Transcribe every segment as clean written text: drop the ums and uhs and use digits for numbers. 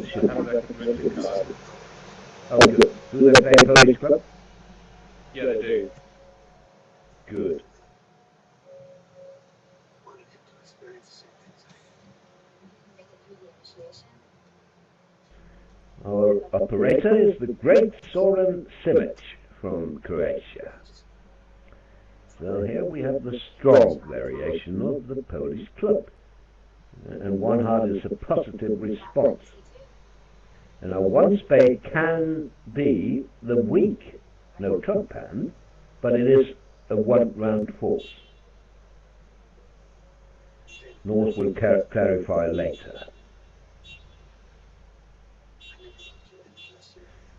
should have a commentary card. Oh, good. Do they play Polish club? Yeah, they do. Good. Our operator is the great Soren Simic from Croatia. So here we have the strong variation of the Polish club. And one heart is a positive response. And now one spade can be the weak no trump hand, but it is a one round force. North will clarify later.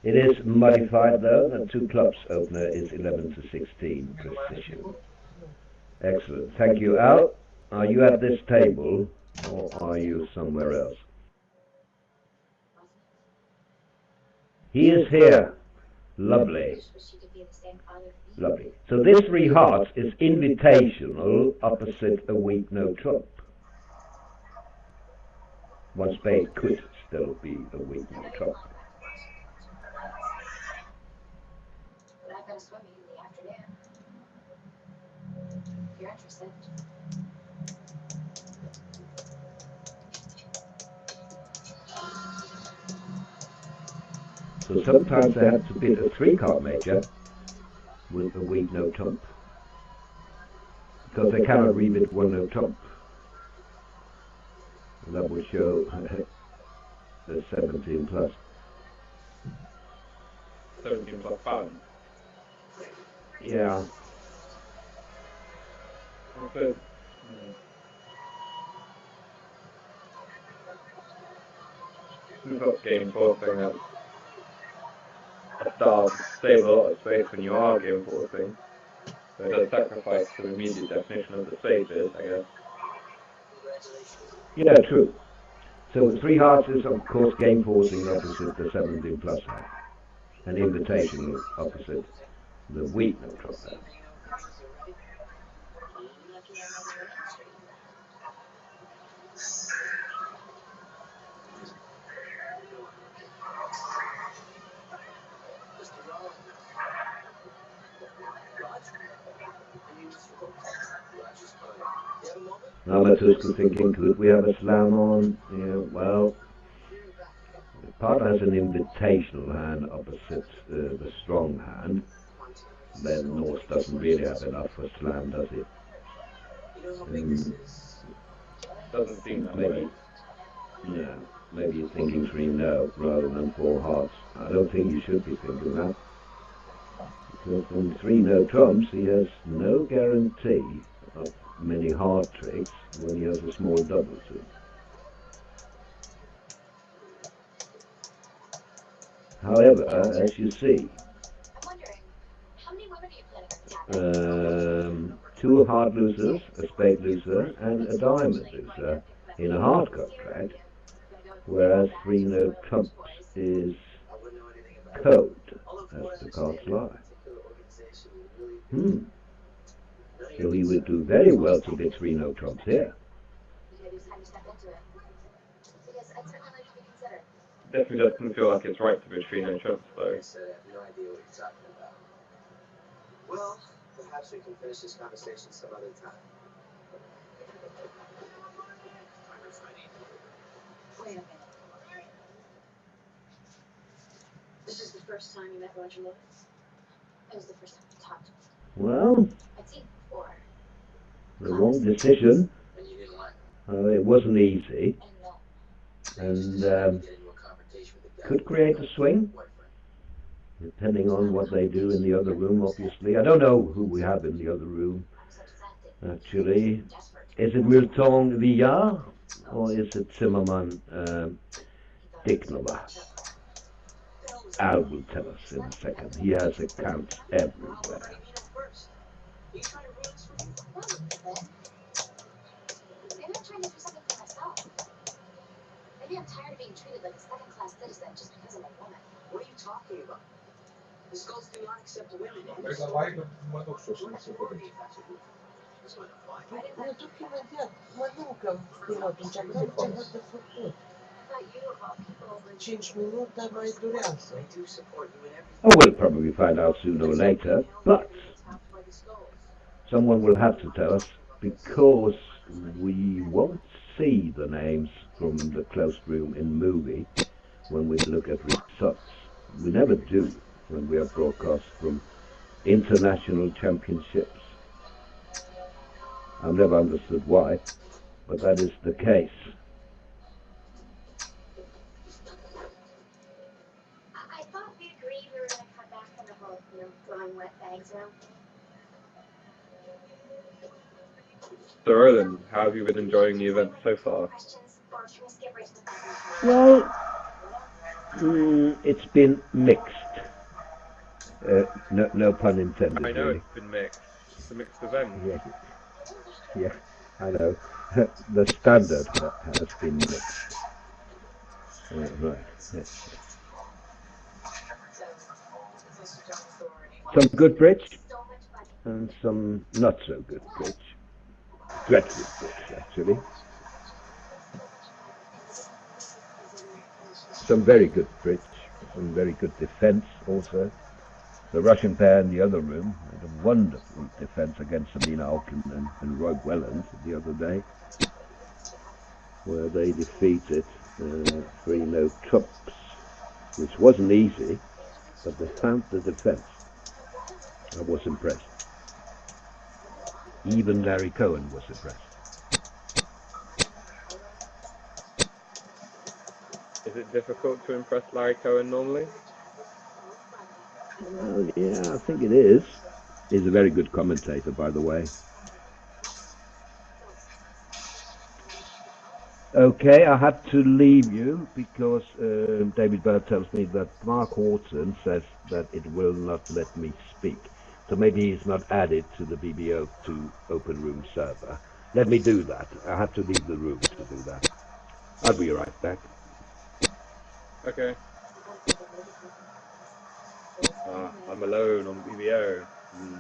It is modified though that two clubs opener is 11 to 16 precision. Excellent. Thank you, Al. Are you at this table or are you somewhere else? He is here. Lovely. Lovely. So this three hearts is invitational opposite a weak no trump. One spade could still be a weak no trump. But I've got a swim meet in the afternoon. If you're interested. So sometimes they have to bid a 3-card major with a weak no trump, because they cannot rebid one no trump. And that would show the 17 plus. 17 plus balance. Yeah. So, it's not game forcing a style to save a lot of space when you are game forcing. So it does sacrifice the immediate definition of the save is, I guess. Yeah, true. So 3 hearts is of course game forcing opposite the 17 plus hand, and invitational opposite the weak no trump hand. Now Matuska thinking, could we have a slam on? Yeah, well, the partner has an invitational hand opposite the strong hand. Then Norse doesn't really have enough for slam, does it? Doesn't seem that way. Yeah, maybe he's thinking 3 no rather than 4 hearts. I don't think you should be thinking that. Because from 3 no trumps, he has no guarantee of many hard tricks when he has a small double suit. However, as you see, 2 hard losers, a spade loser, and a diamond loser in a hard contract, whereas 3 no trumps is code, as the cards lie. So he would do very well to bid 3 no trumps here. Definitely doesn't feel like it's right to bid 3 no trumps though. Well, perhaps we can finish this conversation some other time. Wait a minute. This is the first time you met Roger Lewis? It was the first time you talked to him. Well, I'd seen him before. the wrong decision. It wasn't easy. And could create a swing, depending on what they do in the other room, obviously. I don't know who we have in the other room, actually. Is it Milton Villar, or is it Zimmermann Dicknova? Al will tell us in a second. He has accounts everywhere. Maybe I'm trying to do something for myself. Maybe I'm tired of being treated like a second-class citizen just because I'm a woman. What are you talking about? The skulls do not accept women. No tu chwilę wiatr, ładunka wpierdolę, czego do furtu. 5 minuter mai durează. Oh, we'll probably find out sooner or later, but someone will have to tell us, because we won't see the names from the closed room in movie when we look at results. We never do when we are broadcast from international championships. I've never understood why, but that is the case. I thought we agreed we were going to cut back on the whole, throwing wet bags around. So, Roland, how have you been enjoying the event so far? Well, it's been mixed. No pun intended. I know really. it's been mixed. It's a mixed event. Yeah, I know. The standard has been mixed. Right. Yes. Some good bridge and some not so good bridge. Dreadful bridge, actually. Some very good bridge, some very good defense also. The Russian pair in the other room had a wonderful defense against Sabina Alkin and Roy Welland the other day, where they defeated 3-0 trumps, which wasn't easy, but they found the defense. I was impressed. Even Larry Cohen was impressed. Is it difficult to impress Larry Cohen normally? Well, yeah, I think it is. He's a very good commentator, by the way. Okay, I have to leave you because David Bird tells me that Mark Horton says that it will not let me speak. So maybe he's not added to the BBO2 open room server. Let me do that. I have to leave the room to do that. I'll be right back. Okay. I'm alone on BBO. Maybe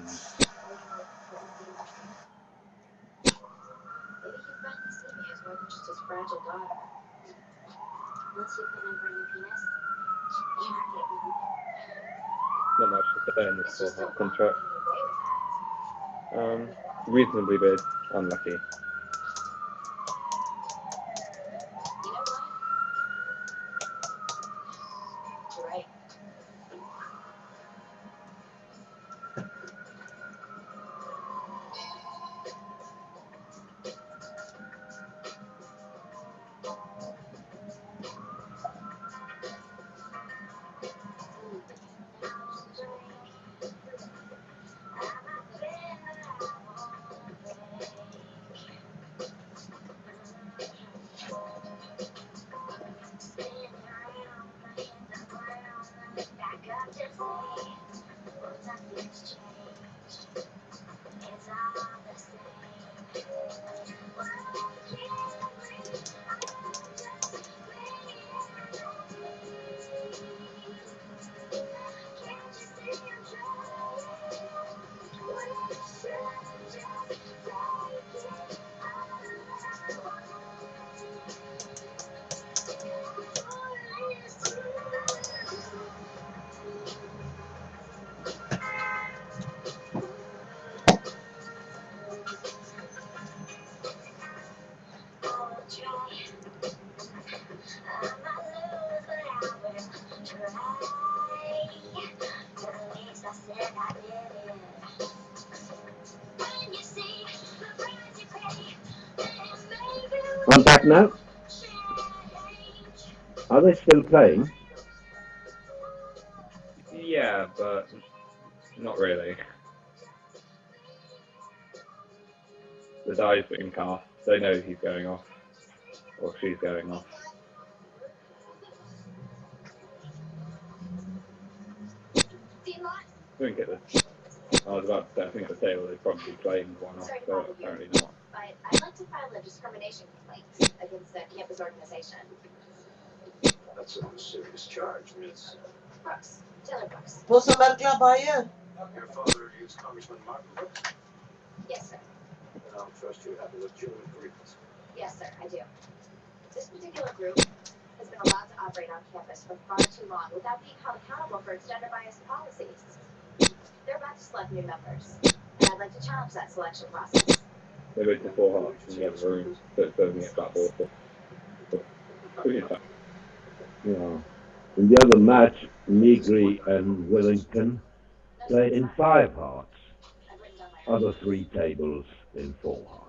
he finally see me as more than just his fragile daughter. Once you plan on growing a penis, you're not getting me. Not much to say in this It's just so full-heart awful contract. getting away with that. Reasonably big. Unlucky. You know what? You're right. I'm back now. Are they still playing? Yeah, but not really. The die's been cast. They know he's going off. Or she's going off. I think I was about to say, I think at the table they'd probably claimed one off, but apparently not. But I'd like to file a discrimination complaint against the campus organization. That's a serious charge, Miss. Brooks. Taylor Brooks. Poți să mergi la baie? Your father is Congressman Martin Brooks? Yes, sir. Then I'll trust you have a legitimate grievance. Yes, sir, I do. This particular group has been allowed to operate on campus for far too long without being held accountable for its gender-biased policies. They're about to select new members, and I'd like to challenge that selection process. Maybe it's the 4 hearts in the other room, so it's serving it back forward. Yeah. In the other match, Negri and Wellington played in 5 hearts, I've written down my other 3 tables in 4 hearts.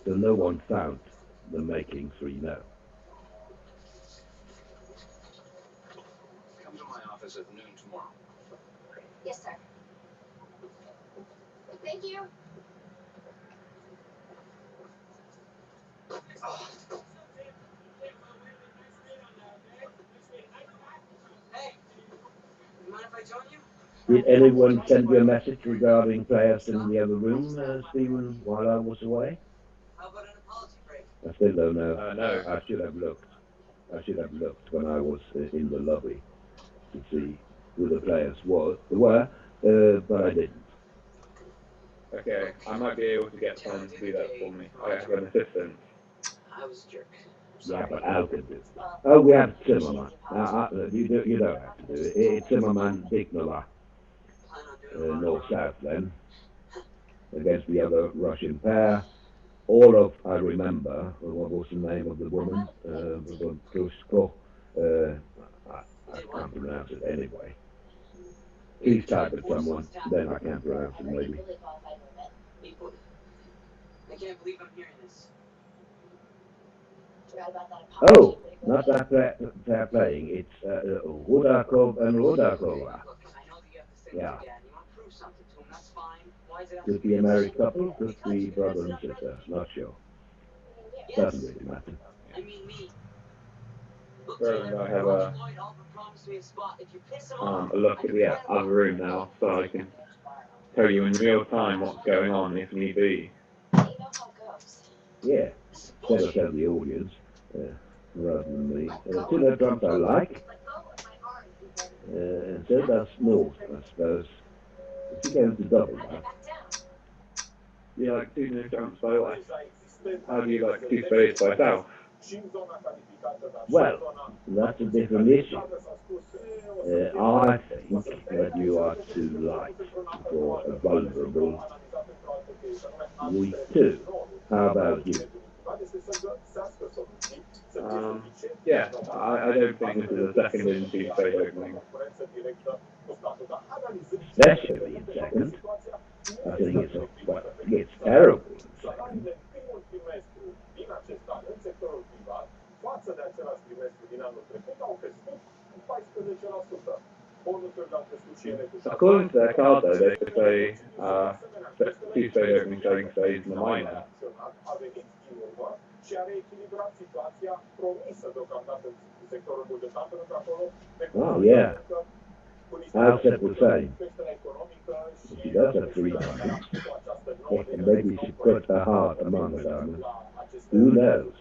So no one found the making 3 no. Come to my office at noon tomorrow. Yes, sir. Thank you. Hey, you mind if I join you? Did anyone send you a message regarding players in the other room, Stephen, while I was away? How about an apology break? I still don't know. No. I should have looked. I should have looked when I was in the lobby to see who the players were, but I didn't. Okay, I might be able to get someone to do that for me. I have an assistant. I was a jerk. Yeah, but Al can do it. Oh, we have Zimmermann. You don't have to do it. It's Zimmermann, Dignola, Plan on doing a lot of north-south then, against the other Russian pair. All of, I remember, what was the name of the woman? Klusko. I can't pronounce it anyway. Please type it someone, then I can pronounce it maybe. Really qualified women. Equally. I can't believe I'm hearing this. Forgot about that apology. Oh, not that they're playing. It's Rudakov and Rudakova. Look, I know that you have to stay Yeah. with your dad and you want to prove something to him. That's fine. Why is it Could be a married couple, could be brother and sister. Not sure. Doesn't really matter. I mean me. Look, Well, Taylor, I have Roger Floyd all but promised me a spot. If you piss him off, a look at the other room now, so I can tell you in real time what's going on if need be. You know how it goes. Yeah, better tell the audience rather than me. Two note drums I like, Let go of my arm, Ethan. and so does North, I suppose. If you go into double I that, get back down. You like 2 new jumps by what? How do you like 2 spades by south? well, that's a different issue. I think that you are too light for a vulnerable week 2. How about you? Yeah, I don't think this is a second in 2 spade opening. Especially in second. I think it's terrible in second. According to their card though, they say 2 spade opening selling spades in the minor. Oh, yeah. Al said the same. If he does have 3 diamonds, maybe he should put a heart among the diamonds. Who knows?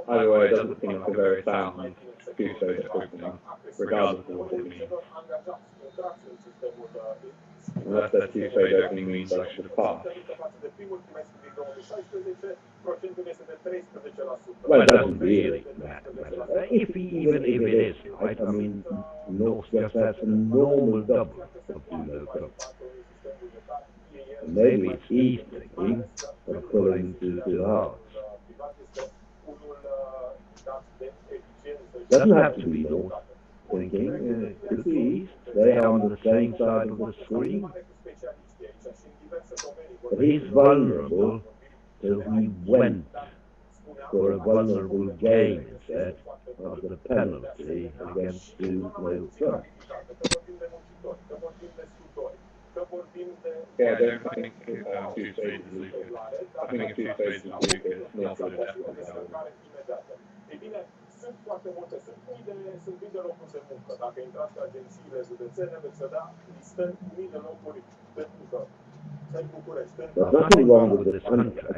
Either way, it doesn't seem like a very sound 2 spade opening, regardless of what it means. Unless that 2 spade opening means I should pass. Well, it doesn't really matter. Even if it is right, I mean, North just has a normal double of 2 no clubs. Maybe it's he's thinking of pulling 2 hearts. Doesn't have to be North thinking, could be East. They are on the same side of the screen. But he's vulnerable, so he went for a vulnerable game instead of the penalty against 2 no clubs. Yeah, I don't think 2 spades is Lucas. I think if 2 spades is Lucas, North would have definitely held. There's nothing wrong with this contract. I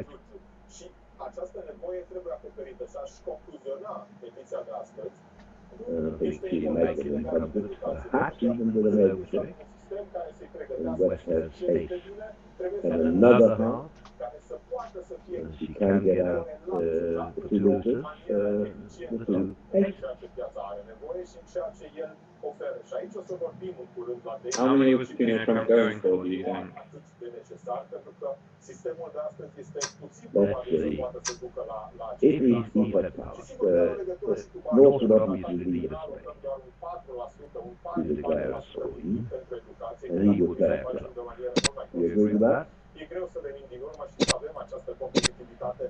think she makes it incumbent. A hat even with an overcheck. And West has ace. And another heart. She can get out the two losers, the two aces. How many was Trump going for, do you think? Let's see. If he's set past, North would obviously lead a spade to declare a queen, and he would play a club. You agree with that?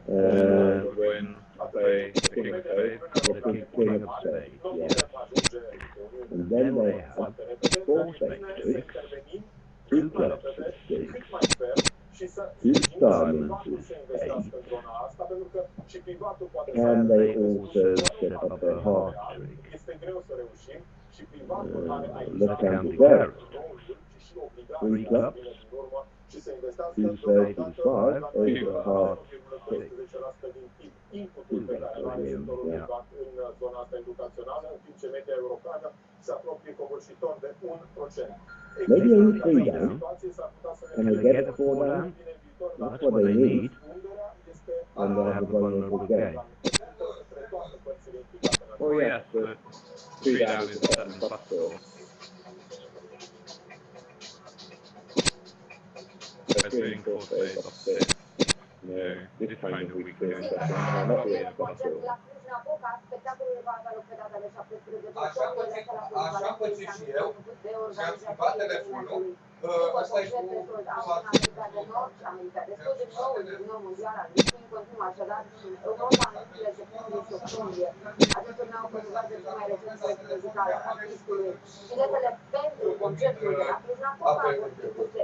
Would win, play the king of spades. The king of spades, yes. And then they have four spades, six, two clubs is six, two diamonds is eight. Can they also set up a heart trick? Let's count declare it. Three clubs, two spades is five, ace of hearts, six. Two clubs, yeah. Maybe only three down. Can they get four down? That's what they need. And they'll have a vulnerable game. Oh yes, but 3 down is 7 plus 4. They're doing 4 spades off 6. No, this kind of weak game not really impossible. Așa am pățit și eu și am schimbat telefonul. Ăsta e cu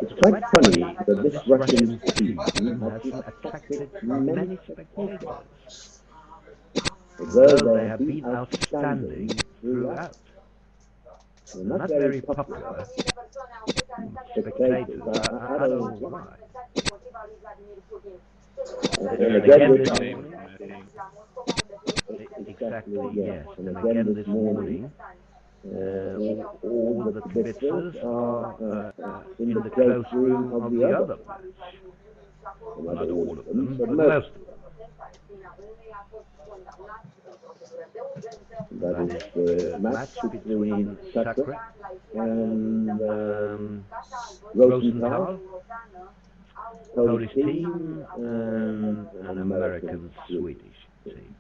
It's quite funny that this Russian team has attracted many spectators, although they have been outstanding throughout. They're not very popular spectators. I don't know why. And again this morning, exactly, yes. And again this morning, all the Kibitzers are in the close room of the other match. Well, not all of them, but most of them. That is the match between Sakra and Rosenthal, Polish team, and an American-Swedish team.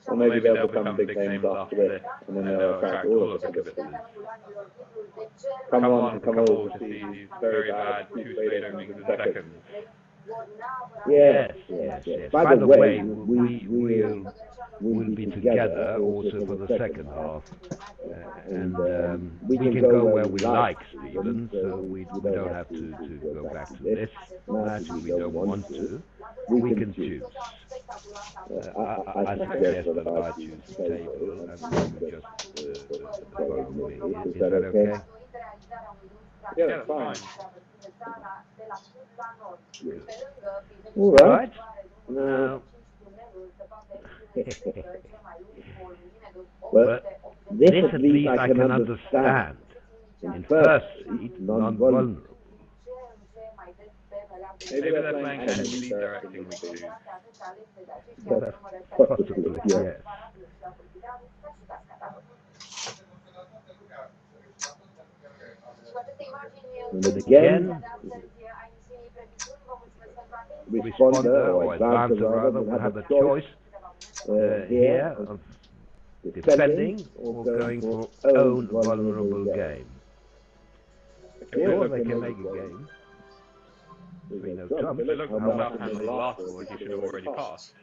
Well, maybe they'll become big names after this, and then they'll attract all of the Kibitzers. Come on to see very bad 2 spade openings in seconds. Yes. By the way, we'll be together also for the second half, and we can go where we like, Stephen, so we don't have to go back to this match if we don't want to. We can choose. I suggest that I choose the table and you just follow me. Is that okay? Yeah, that's fine. Good. All right. Now, well, this at least I can understand. In first seat, non-vulnerable. Maybe they're playing any lead directing we choose. That's possible, yes. And again, responder or advancer rather will have a choice here of defending or going for own vulnerable game. Or they can make a game. We know Trump. But look how well handled the last board, he should have already passed.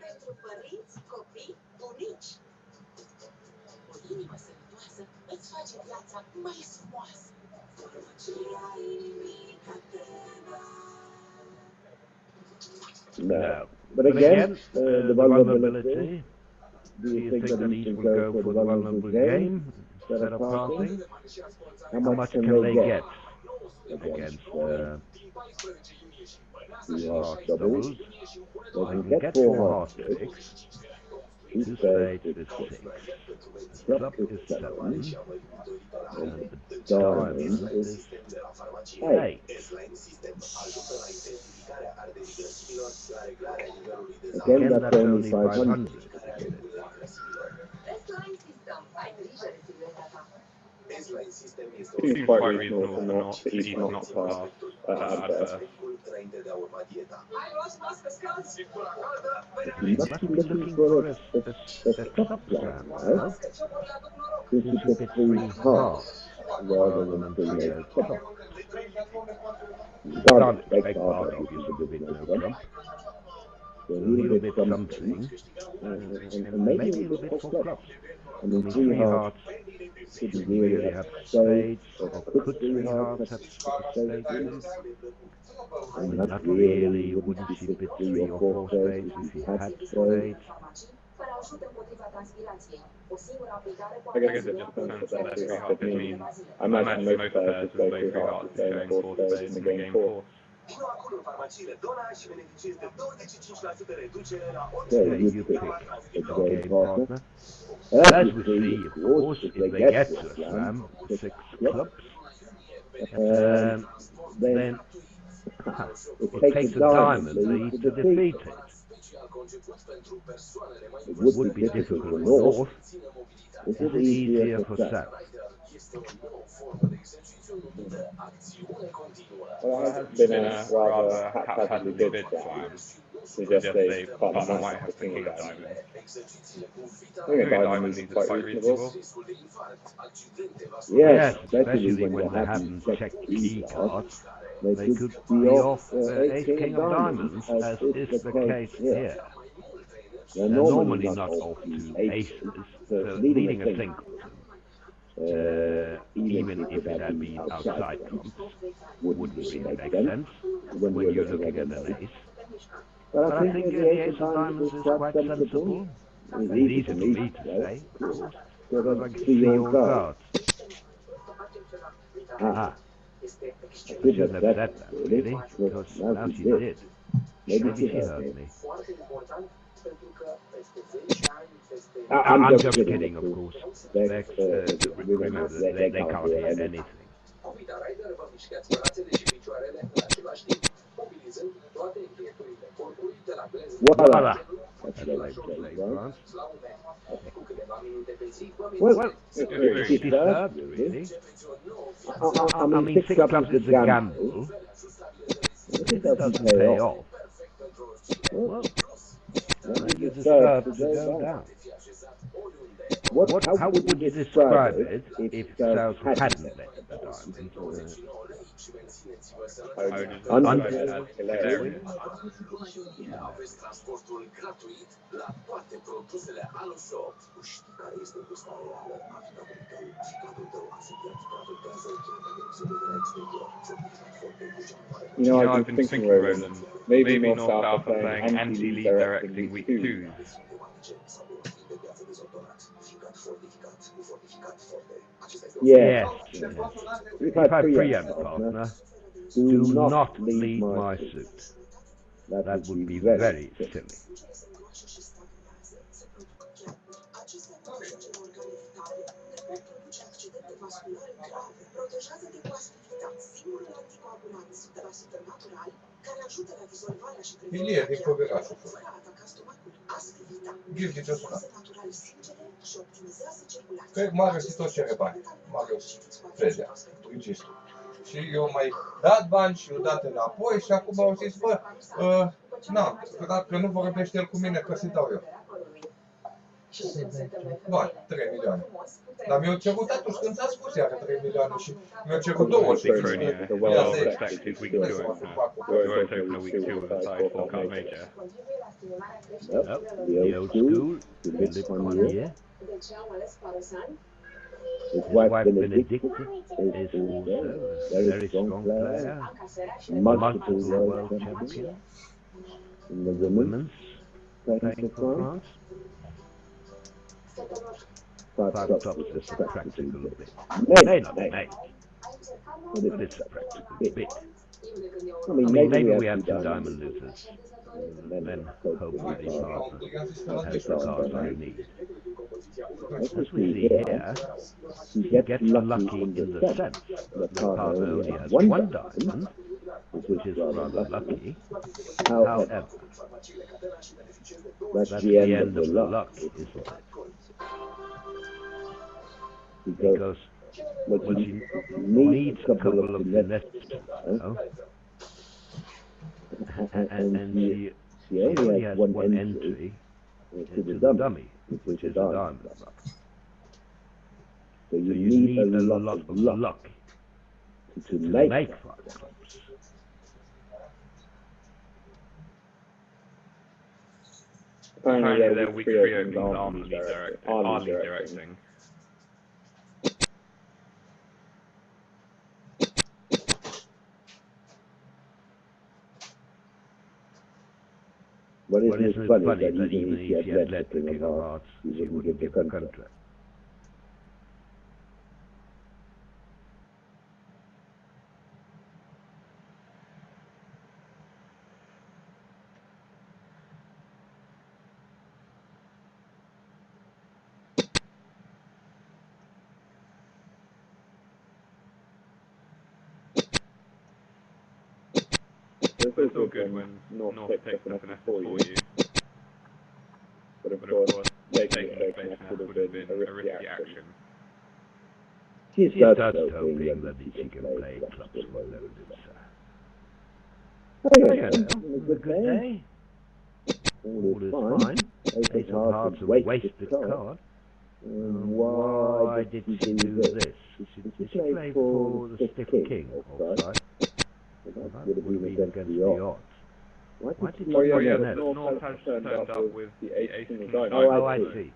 No. But again, the vulnerability. Do you think that he will go for the vulnerable game instead of passing? How much can they get against two heart doubles? They can get 4 heart tricks. Two spades is 6. The club is 7. And the diamond is 8. Again, that's only 500. Seems quite reasonable for East not to pass at first. You must be looking for a club slam now. This is a bit 3 halves rather than 3 club. You can't expect Art obviously to win no club. So he'll bid something, and maybe he'll bid for clubs. I mean, 3 hearts shouldn't really have spades, or could 3 hearts have spades in it? I mean, not really, wouldn't he bid 3 or 4 spades if he had spades? I guess it just depends what their 3 hearts mean. I imagine most players would play 3 hearts if showing 4 spades in the game 4. So you pick a game partner. As we see, of course, if they get to a slam with 6 clubs, then it takes a diamond lead to defeat it. It would be difficult for North. This is easier for South. Well, it has been a rather haphazardly bid slam. Suggest they partner might have the king of diamonds. I think a diamond lead is quite reasonable. Yes, especially when they haven't checked key cards. They could be off ace king of diamonds, as is the case here. They're normally not off to aces, so leading a singleton, even if it had been outside trumps, wouldn't really make sense when you're looking at an ace. But I think the ace of diamonds is quite sensible. It's easy for me to say, of course, because I can see your cards. Ah, I shouldn't have said that, really, because now she did. Maybe she heard me. I'm just kidding, of course. Remember, they can't hear anything. Voila! That's the way to play France. Well, it's deserved, really. I mean, 6 clubs is a gamble. If it doesn't pay off, well, you deserve to go down. How would you describe it if South hadn't bet the diamond? Unfair? Hilarious. You know, I've been thinking, Roland, maybe North-South are playing anti-lead directing week 2s. Yes. If I preempt, partner, do not lead my suit. That would be very silly. Ilie, din Păgărașul. Gheorghe ce-o sunat. Că m-a găsit tot ce are bani. M-a găsit Fredea, registul. Și eu mai dat bani și eu dat înapoi și acum au zis, bă, că nu vorbește el cu mine, că să-i dau eu. Bani, 3 milioane. Dar mi-au cerut atunci când s-a spus iară 3 milioane și mi-au cerut 20. The well-respected week 2 World Opener week 2 of the side for card major. The old school, Philip Monnier. His wife Benedicta is also a very strong player, multiple world champion in the women's playing for France. 5 clubs is a practical bit. May not make, but it's a practical bit. I mean, maybe we have 2 diamond losers. and then hopefully the cards Ja, het is has wel the cards I need. As As we see here, he gets lucky in the sense that the partner only has one diamond, which is rather lucky. However, that's the end of the luck, isn't it? Because she needs a couple of finesses now, and she only has one entry into the dummy, which is a diamond luck. So you need a lot of luck to make 5 clubs. Apparently their weak free openings are hardly directing. Well, isn't it funny that even if she had led the King of Hearts, she wouldn't give a contra? It's all good when North takes the finesse for you. But of course, taking the finesse would have been a risky action. She starts hoping that she can play clubs for loaded. A good day. All is fine. Ace of Hearts a wasted card. Why did she do this? Did she play for the stiff king offside? That would have been against the odds. Why did she North has turned up with the ace king of diamonds. Oh, I see.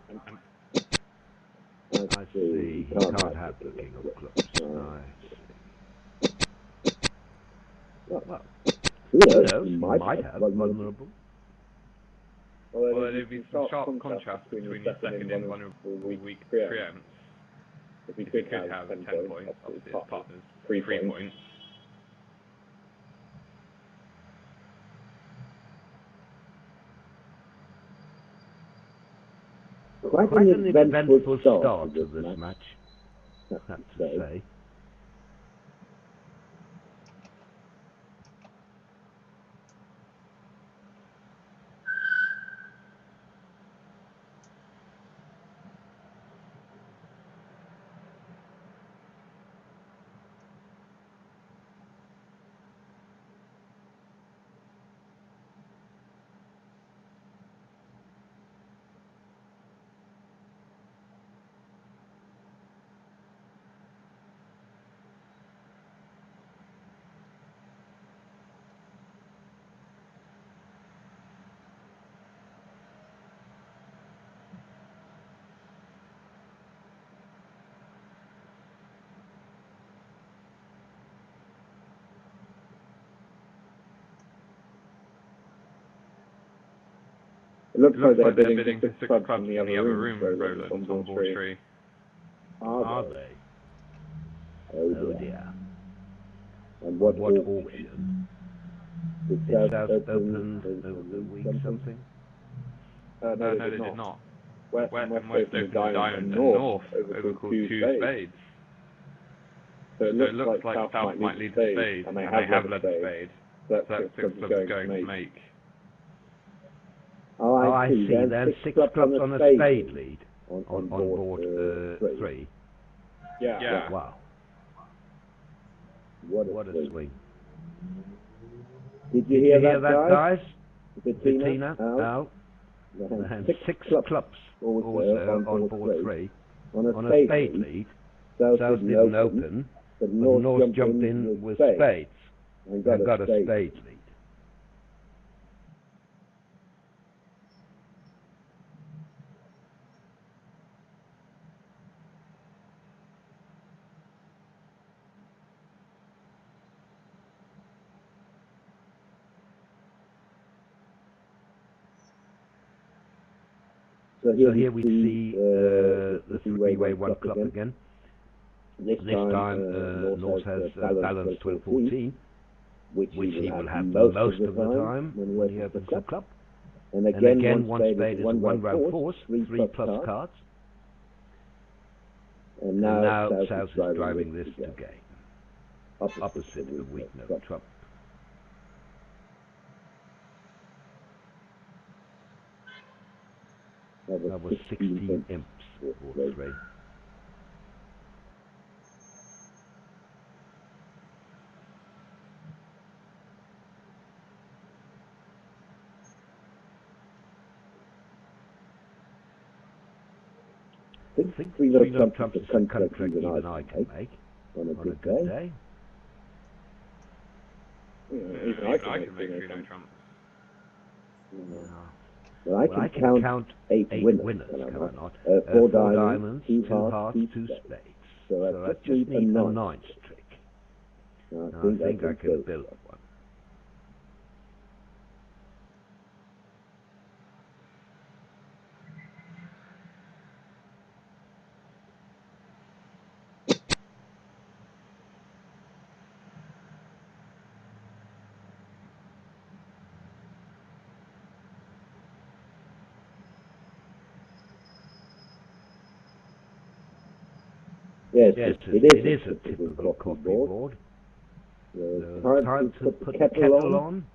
I see. He can't have the king of clubs. I see. Well, who knows? He might have vulnerable. Well, there'd be some sharp contrast between the second invulnerable weak preempts. If he could have 10 points, obviously his partner's 3 points. Quite an eventful start to this match, I have to say. It looks like they're bidding for 6 clubs in the other room, Roland, on board 3. Are they? Oh dear. And what auction? Did South open the week something? No, they did not. West opened the diamond, and North overcalled 2 spades. So it looks like South might lead the spades, and they have led the spades. So that's 6 clubs going to make. Oh, I see. Then 6 clubs on a spade lead on board 3. Yeah. Wow. What a swing. Did you hear that, guys? Bettina out. And 6 clubs also on board 3 on a spade lead. South didn't open, but North jumped in with spades and got a spade lead. So here we see the three-way 1 club again. This time North has balanced 12-14, which he will have most of the time when he opens the club. And And again, one spade is a one-round force, 3 plus cards. And Now South South is is driving this to game, opposite the of weak note trump. That was 16 imps for 3. I think 3 note trumps is a contract even I can make on a good day. Even I can make 3 note trumps. Well, I can count 8 winners, can I not? 4 diamonds, 2 hearts, 2 spades. So that just needs a 9th trick. I think I can build one. Yes, it is a typical coffee board. Time to put the kettle on.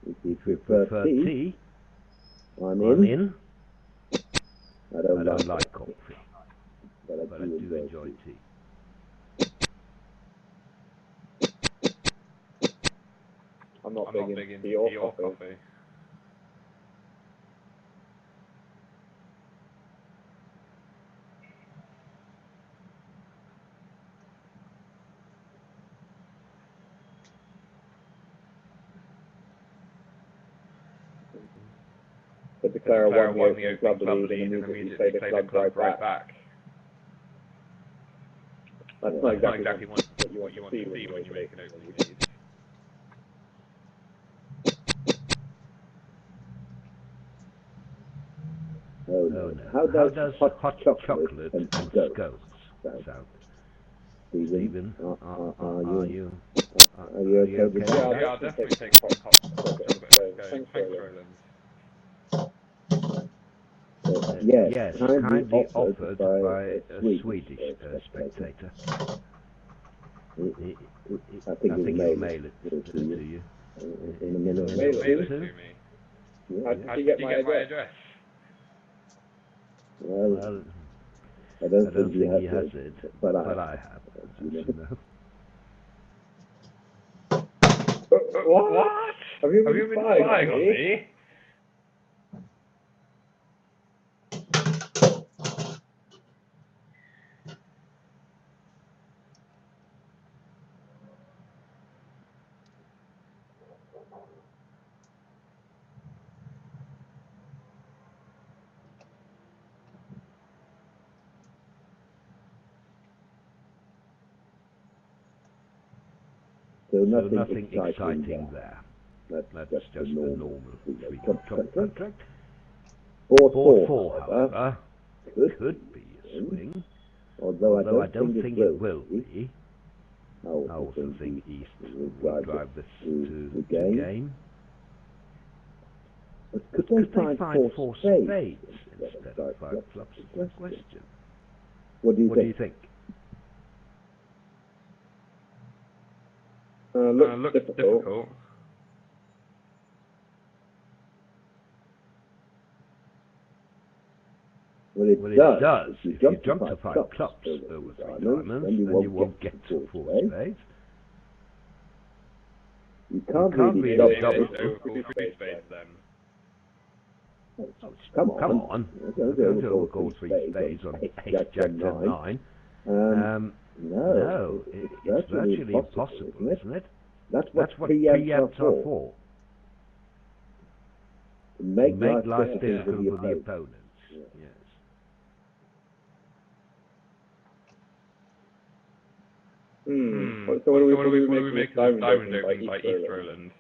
If you prefer tea, I'm in. I don't like coffee, but I do enjoy tea. I'm not big into tea or coffee. But the player won the opening club lead and immediately played the club right back. That's not exactly what you want to see when you make an opening lead. Oh no. How does hot chocolate and scones sound? Stephen, are you okay with that? Yeah, I'll definitely take hot chocolate and scones. Thanks, Roland. Yes, kindly offered by a Swedish spectator. I think he'll mail it to you. In a minute. Mail it to me. How did you get my address? Well, I don't think he has it, but I have, as you know. What? Have you been spying on me? So nothing exciting there. That's just a normal 3 contract. Board 4, however, however, could be a swing, although I don't think it will be. I also think East will drive this to to game. But could they find 4 spades instead of 5 clubs? Is the question. What do you think? Looks difficult. Well, it does. If you jump to 5 clubs over 3 diamonds, then you won't get to 4 spades. You can't really double over 3 spades then. Come on. Don't overcall 3 spades on Ace, Jack, 10, 9. No, it's virtually impossible, isn't it? That's what preempts are for. To make life difficult for the for the opponents. Yes. So what do we make of this diamond opening by East Roland?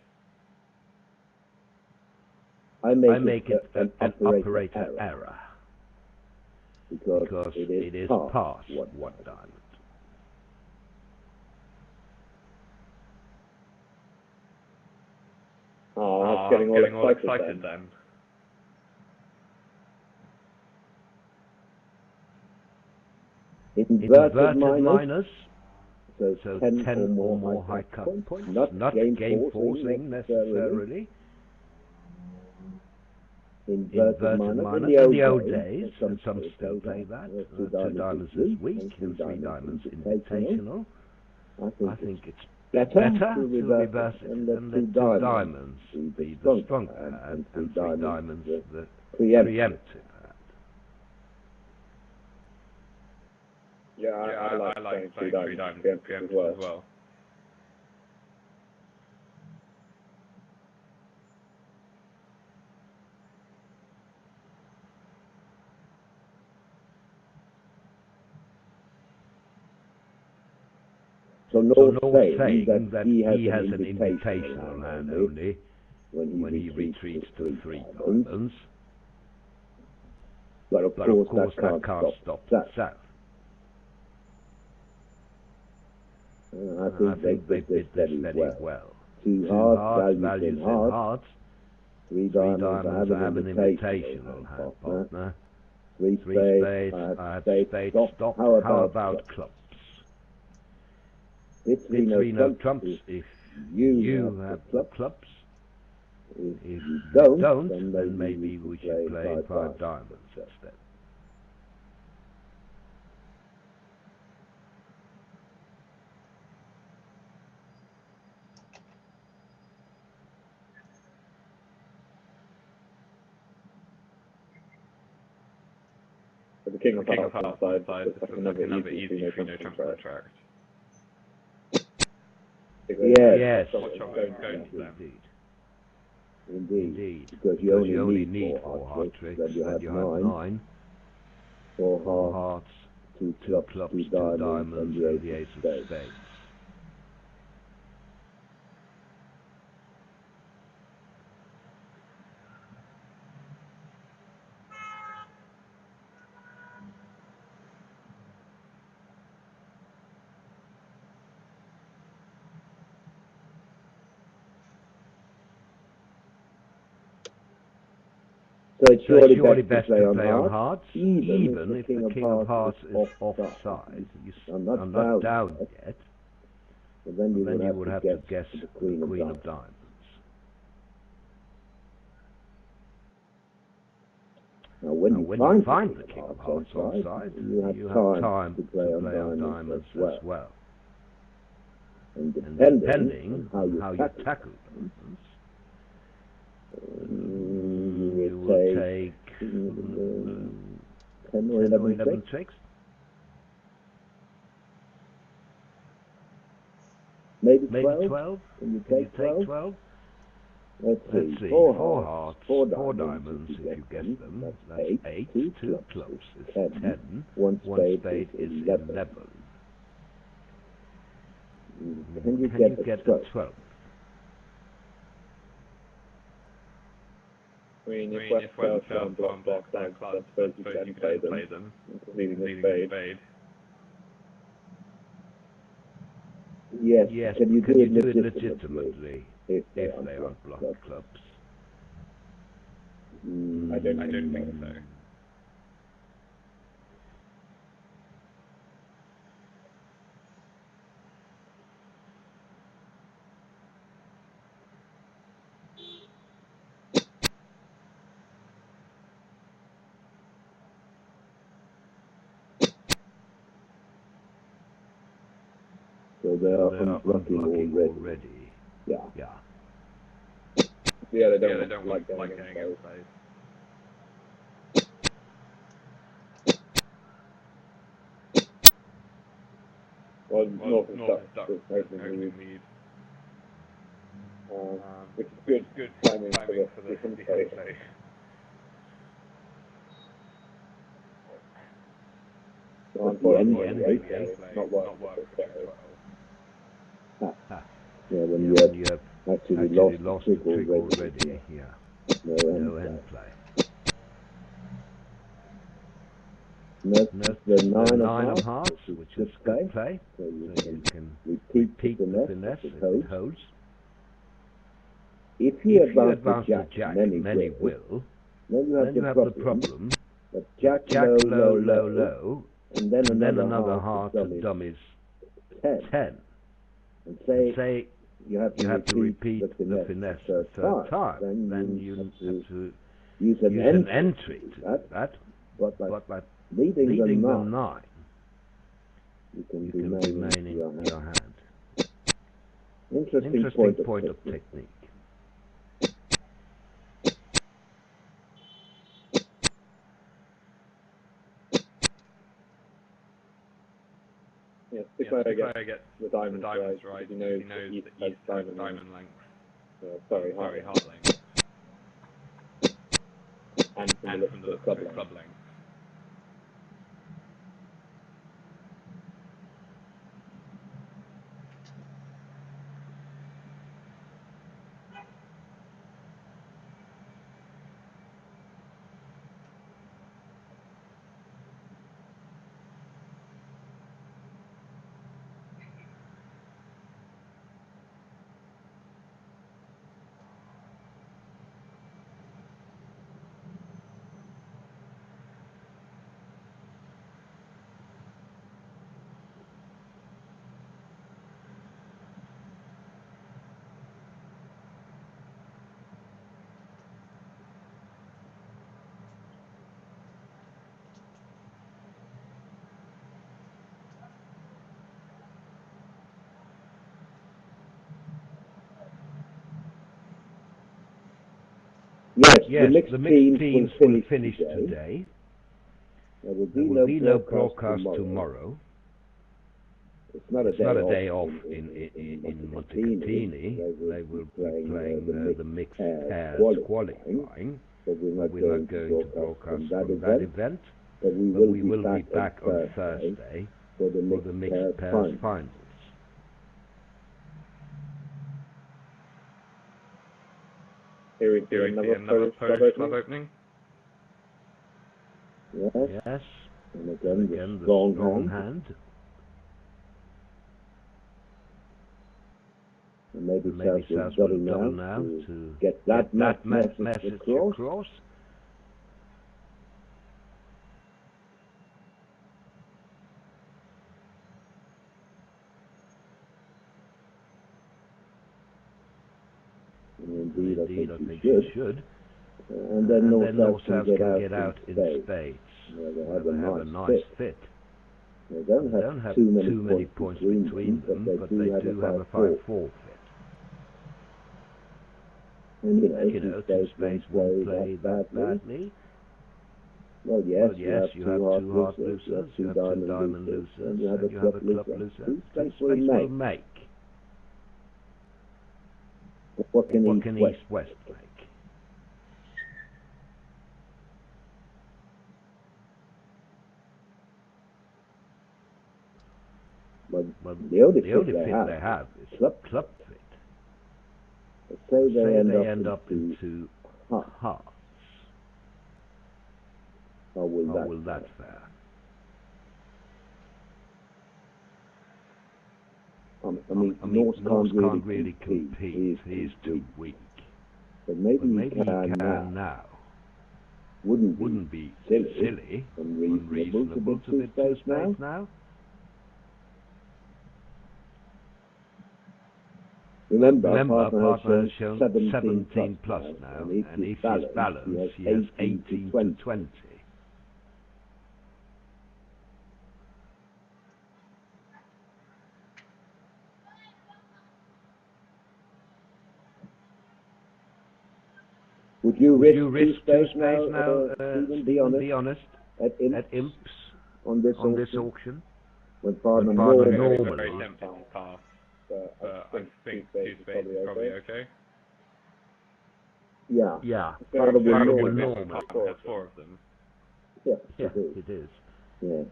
I make it an operator error. Because it is past 1 diamond. getting all excited then. Inverted minus. So 10 or more high cut points. Not game forcing necessarily. Inverted minus. In the old days, and some still play that. 2 diamonds is weak and 3 diamonds invitational. I think it's better to reverse it and let 2 diamonds be the stronger hand and 3 diamonds the preemptive hand. Yeah, I like playing 3 diamonds preemptive as well. So no saying that he has an invitational hand only when he retreats to 3 diamonds. But of course that can't stop that. I think they did very well. 2 hearts, values in hearts. 3 diamonds, I have an invitational hand partner. 3 spades, I have spades, stop. How about clubs? It's 3 no trumps if you have the clubs. If you don't, then maybe we should play 5 diamonds instead. But the King of Hearts side, this is another easy 3 no trump contract. Yes, indeed. Indeed, because you only need 4 heart tricks, then you have 9. 4 hearts, 2 clubs, 2 diamonds, and the ace of spades. So it's surely best to play on hearts, even if the King of Hearts is offside. I'm not down yet. But then you would have to guess the Queen of Diamonds. Now when you find the King of Hearts offside, you have time to play on Diamonds as well. And depending on how you tackle Diamonds, you will take 10 or 11 tricks. Maybe 12? Can you take 12? Let's see. 4 hearts, 4 diamonds if you guess them. That's 8. 2 clubs is 10. 1 spade is 11. Can you get the 12? I mean, if West Ham block down clubs, I suppose you can play them, leading the spade. Yes, can you do it legitimately if they aren't blocked clubs? I don't think so. So they are unblocking already. Yeah. Yeah, they don't like getting exposed. Well, North is stuck with opening lead. Which is good timing for the play. Not work for 12. Yeah, when you have actually lost the trick already. Yeah. No end play. That's the 9 of hearts, which is good play. So you can repeat the finesse if it holds. If you advance advance the jack, many will, then you then you have the problem that jack low, low, low, and then and then another another heart half to dummies 10. 10. And And say say you have to repeat the finesse the third time. Then Then you you have to use an entry to that, do that. but But by leading leading the the 9, 9, you can you can remain in your your hand. hand. Interesting Point of technique. technique. Yeah, the player gets the diamonds right. He knows that East has diamond length. Sorry, heart length. And from the looks of it, club length. Yes, the mixed teams will finish today. There will There will be no broadcast tomorrow. It's not It's not a day off in in Montecatini. Montecatini. They will be playing the mixed pairs qualifying. But we're not We're not going to broadcast from that event. But we But will we will be back on Thursday Thursday for the for the mixed pairs finals. Here we see another Polish club opening. Yes. And again the strong hand. And maybe South double will double now now to get that message across. Indeed, I think you should. And then North South can get out in spades. They have a nice fit. They don't have too many points between them, but they do have a 5-4 fit. And two spades won't play that badly. Well, yes, you have two heart losers, you have two diamond losers, and you have a club loser. Two spades will make. What can East-West make? But the only fit they have is club fit. Say they end up into hearts. How will that fare? I mean, North can't really compete. He is too weak. But maybe he can now. Wouldn't be silly, unreasonable to bid two spades now. Remember partner has shown 17 plus now, and if he's balanced, he has 18 to 20. Would you risk two spades now, Stephen, be honest, at imps on this auction? When partner normally... Very tempting to pass, but I think two spades is probably okay. Yeah. Partner will normally has four of them. Yeah, it is.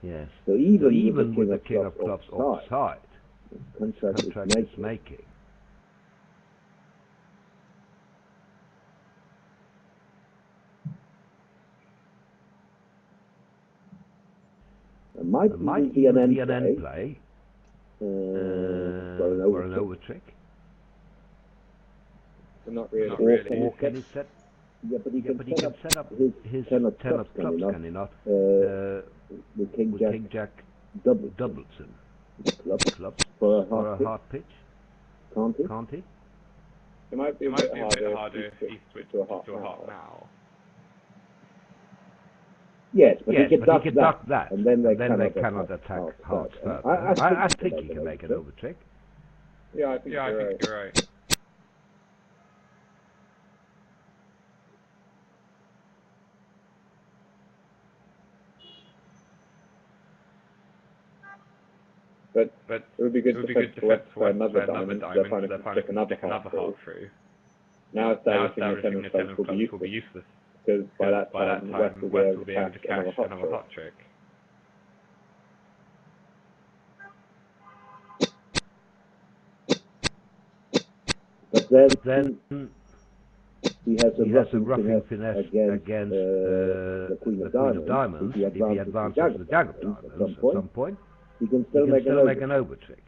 Yes. So even with the king of clubs offside, contract is making. It might be an end play for an over trick. Not really. Or can he set? Yeah, but he can set up his 10 of 10 of clubs, can clubs, he can not? he not? With King With Jack King Jack Doubleton. clubs For a for a half hard pitch, pitch, can't can't he? It might be a bit harder if he switched to a half now. now. Yes, but Yes, he can but duck that, and then they cannot attack hard start. start. I I think think he can make an over trick. Yeah, I think you're right. But it would be good to defend for another diamond. Their opponent can stick another half through. Now establishing the 10 of clubs will be useless, because by that time West will be able to cash another hot trick. But then he has He has a roughing finesse against the Queen of Diamonds. If he advances the Jack of Diamonds at some point, he can he still can make still make an an over trick.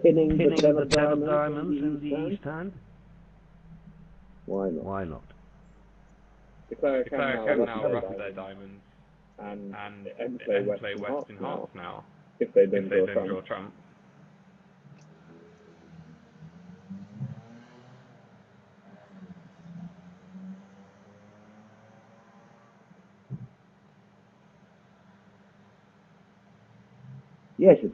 pinning The the 10 10 of of Diamonds diamonds in the east hand. Why not? Why not? The player can now ruff their diamonds and play play West in in half half now. if they If don't they draw don't draw trump. trump. Yes, it's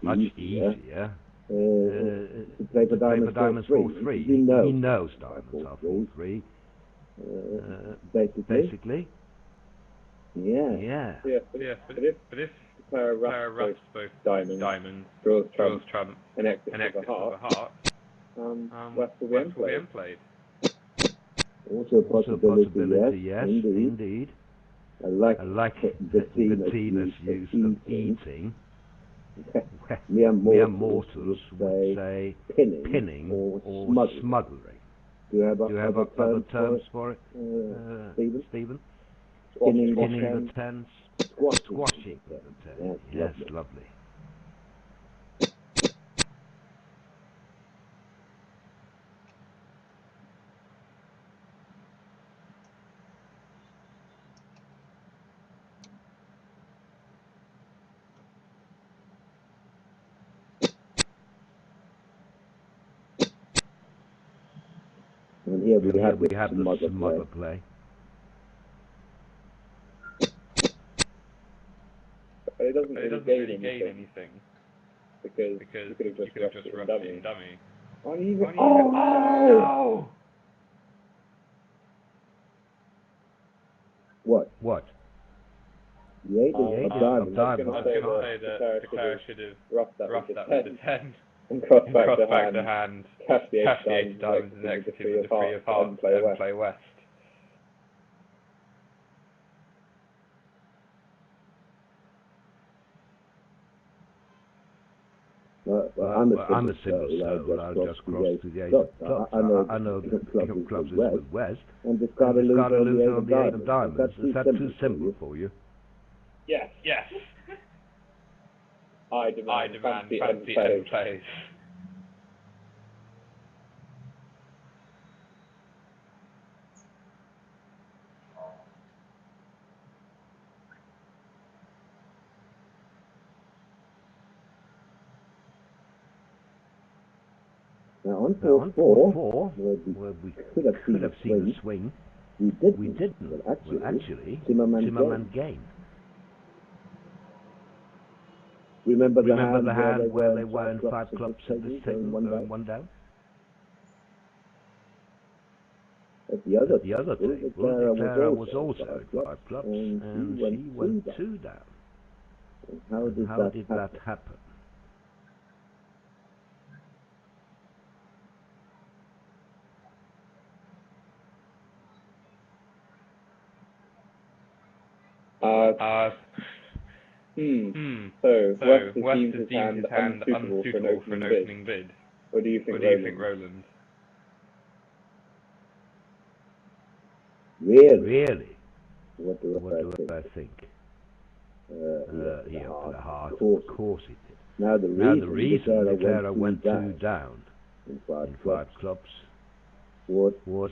much easier to play for diamonds 4-3. He knows diamonds are 4-3. Basically. Yeah. Yes, but if the player ruffs both diamonds, draws trump, and exits with a heart, West will be unplayed. Also a possibility, yes, indeed. I like Bettina's use of eating. Mere Mere mortals mortals would say pinning or smuggling. Do you have other terms for it, Stephen? Pinning the tens, squashing the tens. Yes, lovely. And here we have the smuggle play. But it doesn't really gain anything. Because you could have just roughed it in dummy. No! What? The 8 of diamonds. I was going to say that the player should have roughed that with the 10 and crossed and back the hand, cash the 8 of diamonds and exited with the 3 of hearts and play West. I'm a simple soul. I'll just cross to the 8 of clubs. I know the king of clubs is with West. And discard a loser on the 8 of diamonds. Is that too simple for you? Yes. I demand fancy end plays. Now on 4-4, where we could have seen the swing, we didn't. Well, actually, Zimmermann gained. Remember the hand where they were in 5 clubs at the second, one down? At the other table, Clara was also at 5 clubs, and she went 2 down. And how did that happen? So West has deemed his hand unsuitable for an opening bid. What do you think, Roland? Really? What do I think? He opened a heart. Of course he did. Now the reason the declarer went 2 down in in 5 clubs was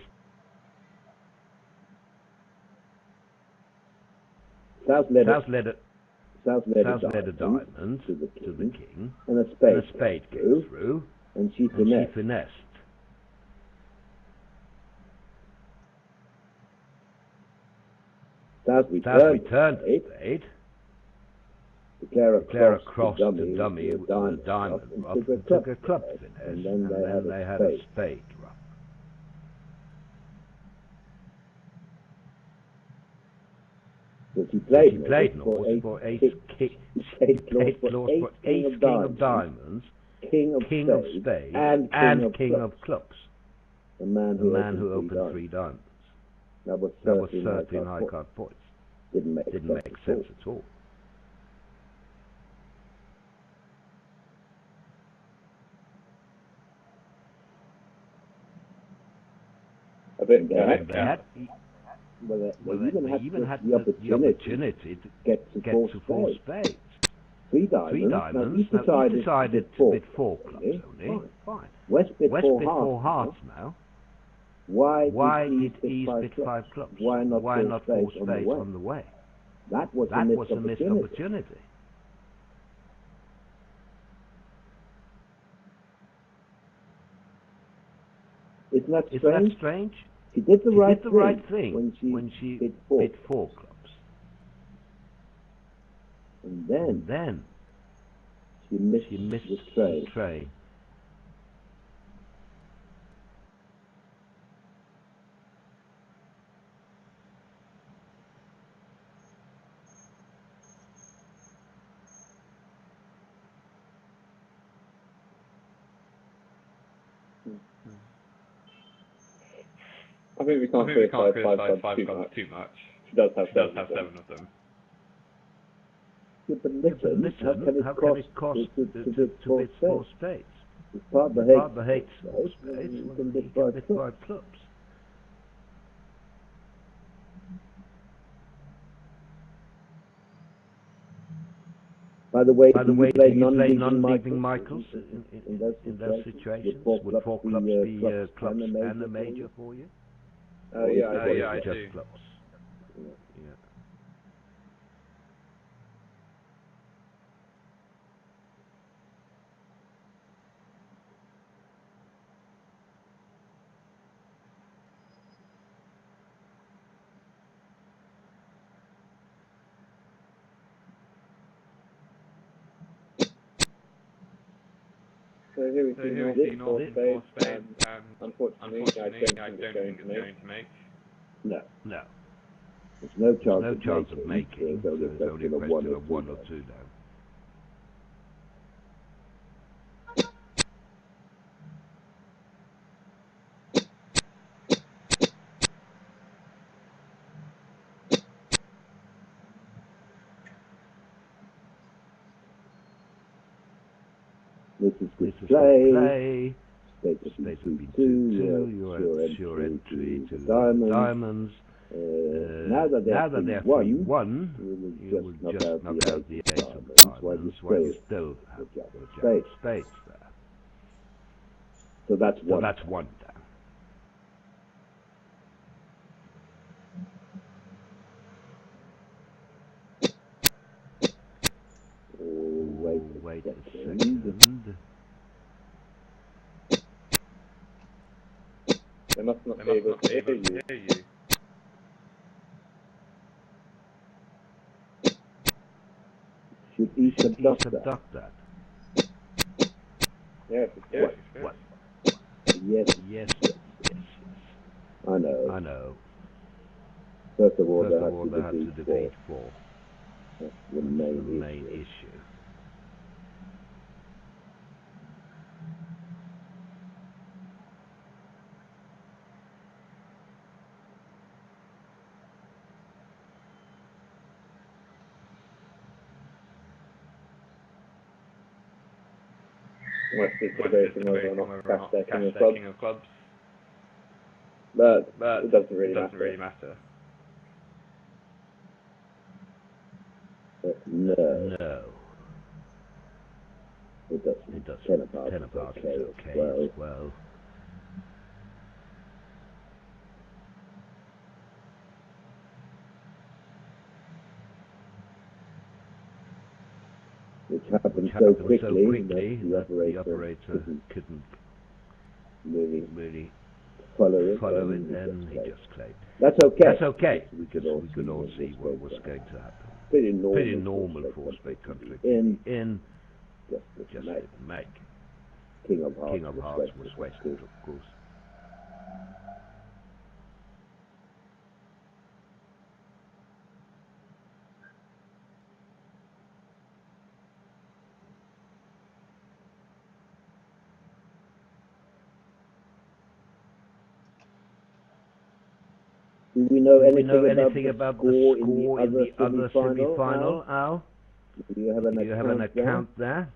South led a diamond to the king, and a spade came through, and she finessed. South returned the spade. Declarer crossed the dummy with a diamond rough and took a club finesse, and then they had a spade rough. So she played Norse for ace king of diamonds, king of spades, and king of clubs. The man who opened 3 diamonds. That was 13 high card points. Didn't make sense at all. I bet They even had the opportunity to get to 4 spades. 3 diamonds. Now he decided to bid 4 clubs only. Fine. West bid 4 hearts now. Why did East bid 5 clubs? Why not 4 spades on the way? That was a missed opportunity. Isn't that strange? She did the right thing when she bid 4 clubs. And then she missed the trade. I think we can't criticise 5 clubs too much. She does have 7 of them. Yeah, but listen, how can it cost to bid 4 spades? If partner hates 4 spades, he can bid 5 clubs. By the way, do you play non-leaving Michaels in those situations? Would 4 clubs be clubs and a major for you? Yeah, I just do. Clubs. Yeah. So here we see North spades, and unfortunately I don't think it's going to make. No. There's no chance of making. So it's only a question of 1 or 2 now. This is good play. Space would be 2. You're sure entry to diamonds. Now that they're 3-1, you will just knock out the ace of diamonds while you still have the jack of spades there. So that's 1 down. Wait a second. They must not be able to hear you. Should he subduct that? Yes. What? Yes. I know. First of all, they have to defeat 4. That's the main issue. West is debating whether or not cash their king of clubs. But it doesn't really matter. No. does 10 apart 10 is apart okay is as okay well. as well. Which happened so Happened quickly that the the operator couldn't really follow follow it, it, and then he claimed. just claimed. That's okay. That's okay, We because could we could all see what was going to happen. Pretty Pretty normal normal for for straight country country to be in, just just make. didn't make. King of Hearts King of Hearts was wasted, wasted, of course. Do we know Do we anything, know anything about about the the score in the other semi-final, Al? Do you have an Do you have an account there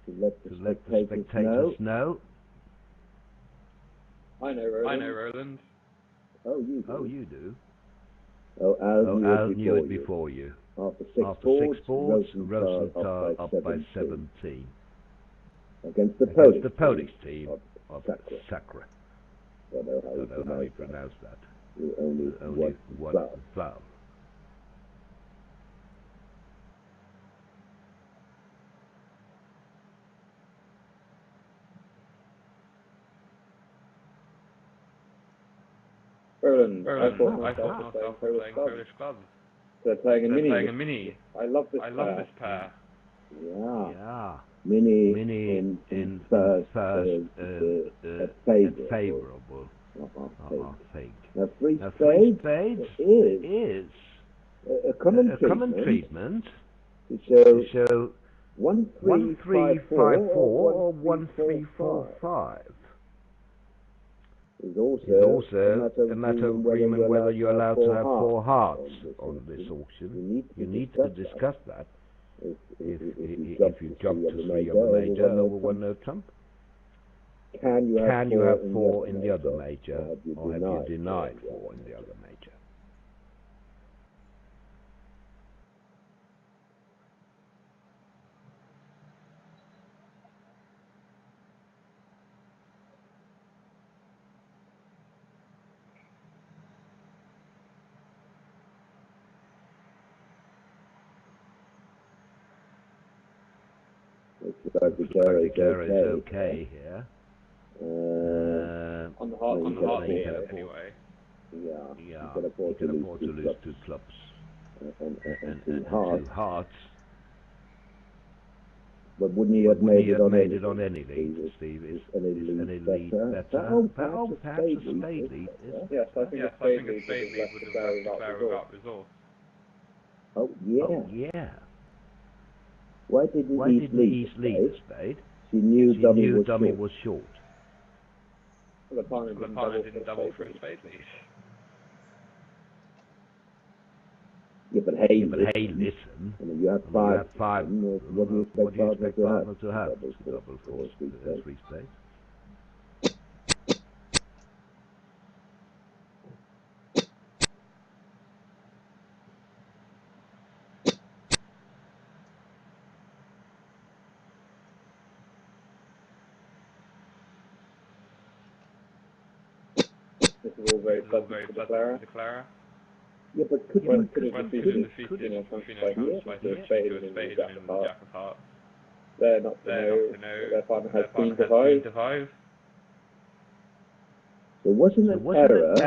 to let the to let the spectators spectators know? know? I know Roland. I know Roland. Oh, you do. Oh, you do. Oh, Al Knew it before before you. you. After six Six boards, boards, Rosenthal Rosenthal up by 17. Against the Polish team of Sacre. Sacre. Don't know how you pronounce that. Only one vowel. Roland, I thought I myself thought was playing myself Polish playing clubs. Polish clubs. They're playing a They're mini. playing a mini. I love this I pair. love this pair. Yeah. Mini in first is favourable. I think. Now, three spades is a common treatment to show 1-3-5-4 or 1-3-4-5. Is also a matter of agreement whether you're allowed to have 4 hearts on this auction. You need to discuss that. If you jump to 3 on the major over 1 no trump, can you have 4 in the other major, or have you denied 4 in the other major? Looks like the Gary is okay here. On the heart Anyway. Yeah, Yeah, you can afford to lose 2 clubs. and And 2 2 hearts. But wouldn't he have made it on any lead, Steve? Is any lead better? Perhaps a spade lead. Yes, I think Yes, a I spade think a lead spade lead would have left declare without resource. Oh, yeah. Oh, yeah. Why didn't East lead the spade? She She knew knew dummy dummy was short. was short. The partner The partner didn't double for a spade lead. Yeah, but hey, listen. I mean, you have 5. What do you expect partner to have? Double for 3 spades. This is all very pleasant for the declarer. Yeah, but could Well, you could have defeated transfer to a spade and then jack of hearts. Jack of hearts. They're not to know that their partner has queen to 5. There wasn't an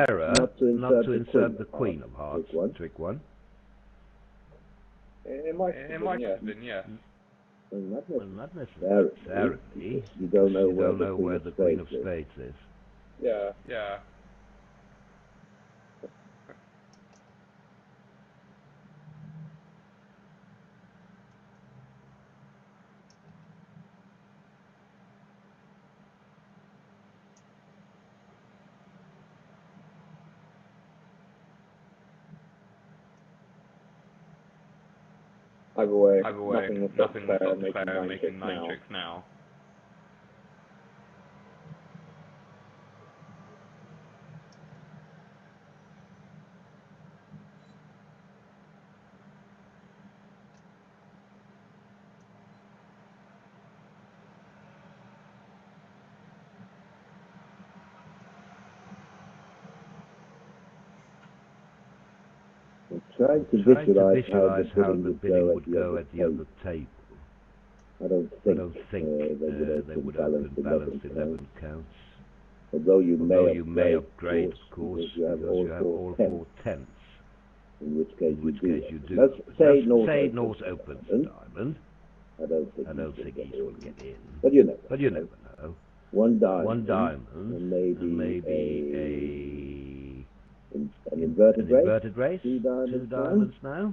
error not to insert the queen of hearts. Trick 1. It might have been, yes. Well, Not necessarily. You don't know where the queen of spades is. Yeah. Either way, nothing will stop Claire making 9 tricks now. trying to visualize how the bidding would go at the other table. I don't think they would open balanced 11 counts. Although you may upgrade, of course, because you have all 4 tens. In which case you do. Let's say North opens diamond. I don't think East will get in. But you never know. One diamond and maybe an inverted race. 2 diamonds now.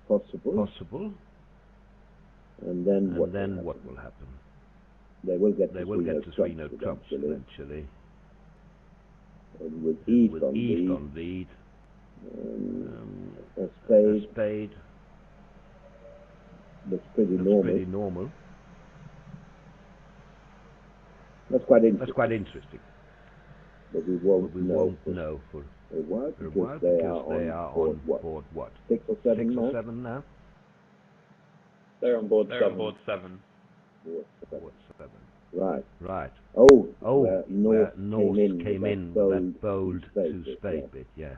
Possible. And then what will happen? They will get to 3 no trumps eventually. And with East on lead. A spade. That's pretty normal. That's quite interesting. But we won't know for a while because they are on board what? 6 or 7 now? They're on board 7. Board 7. Board 7. Right. Oh, North came in with that bold 2 spade bit, yeah.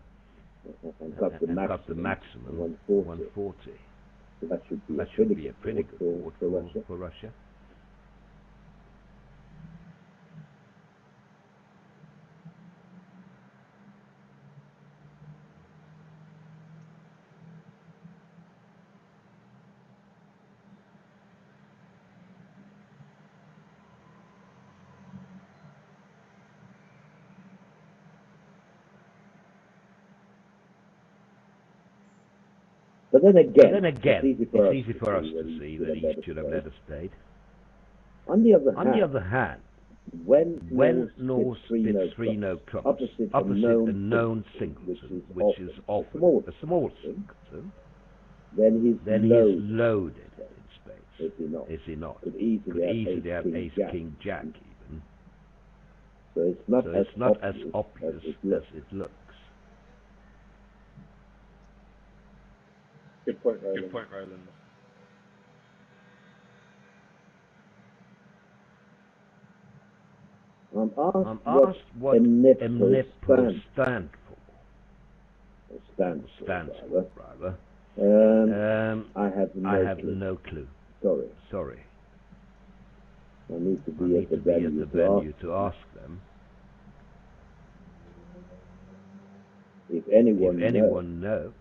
And got the maximum 140. So that should be a pretty good board for Russia. But then again, it's easy for us to see that East should have led a spade. On the other hand, when North did 3 no trumps, opposite a known singleton, which is often a small singleton, then he's loaded in spades. Is he not? Could easily have ace, king, jack even. So it's not as obvious as it looks. Good point, Roland. I'm asked what Mnepo stands for, rather. I have no clue. Sorry. I need to be at the venue to ask them. If anyone knows.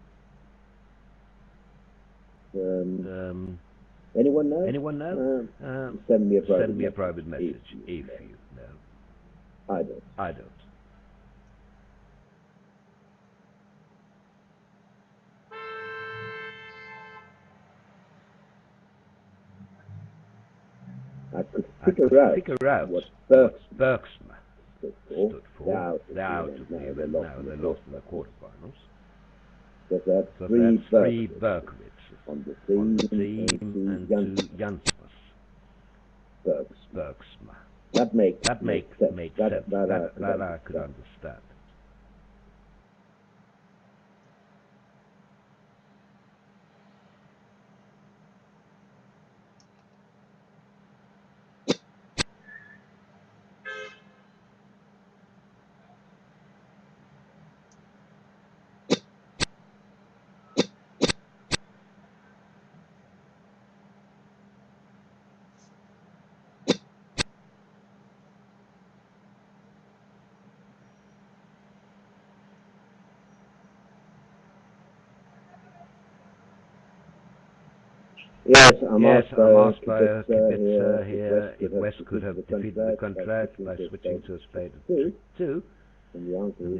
Anyone know? Send me a private message if you know. I don't. I could figure out what Bergsma stood for. They're out of the event now. They lost in the quarterfinals. But that's 3 Berkowitz on the team and 2 Jansmas. Bergsma. That made sense. That I could understand. Yes, I'm asked by Kibitzer here if West could have defeated the contract by switching to a spade of 2. And the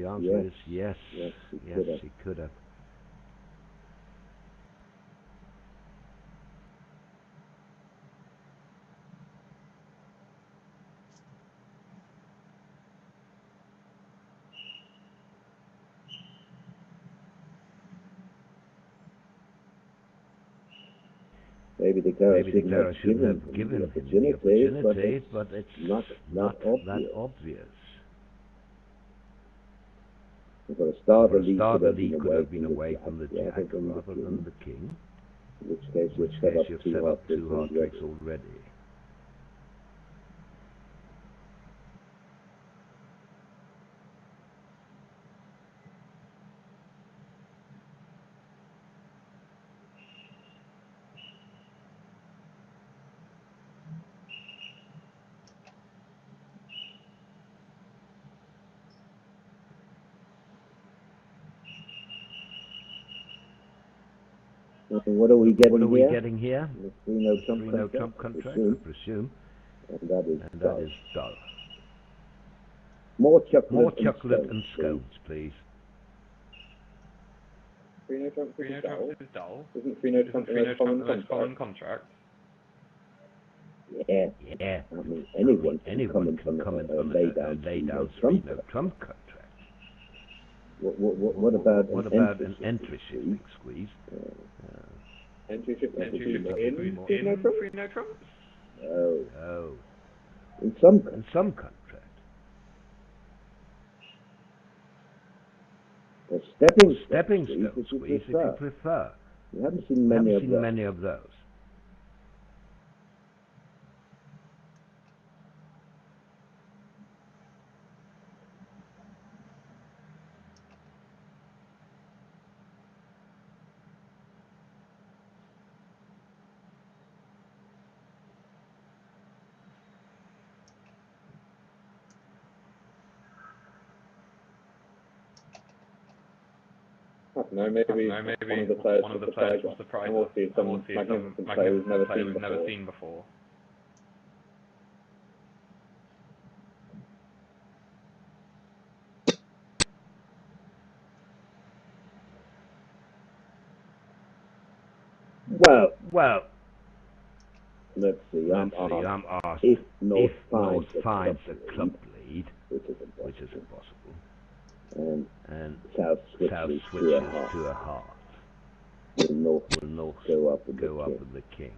answer is yes. Yes, he could have. Maybe the Clara shouldn't have given him the opportunity, but it's not that obvious. For a start, the lead could have been away from the jack rather than the king, in which case you've set up 2 hard tricks already. What are we getting What are we here? getting here? The three-no trump Three no contract, trump contract, I I presume. presume, And that is and that is dull. More chocolate, More chocolate and please. scones, please. Three-no trump Three-no trumps is dull. Isn't three-no Isn't trump the three-no most trump common the most common contract? contract? Yeah. Yeah. I mean, anyone can Anyone comment can comment on on a lay-down lay-down three-no three-no trump. trump contract. What about What an about an entry entry squeeze? shifting squeeze? Entry shifting Entry squeeze shifting in squeeze three-no in trump? three-no trumps? Oh, Oh, in some in some contract. a stepping Stepping stone stone squeeze, squeeze if you prefer. You haven't seen We many haven't of seen those. many of those. I don't know, maybe one of the players was surprised us. And we'll see some magnificent player we've never seen before. Well, let's see, I'm asked if if North North finds finds a club lead, which is which is impossible, and and South South switches switches to a to a heart, will North will North go up with go up the king? with the king?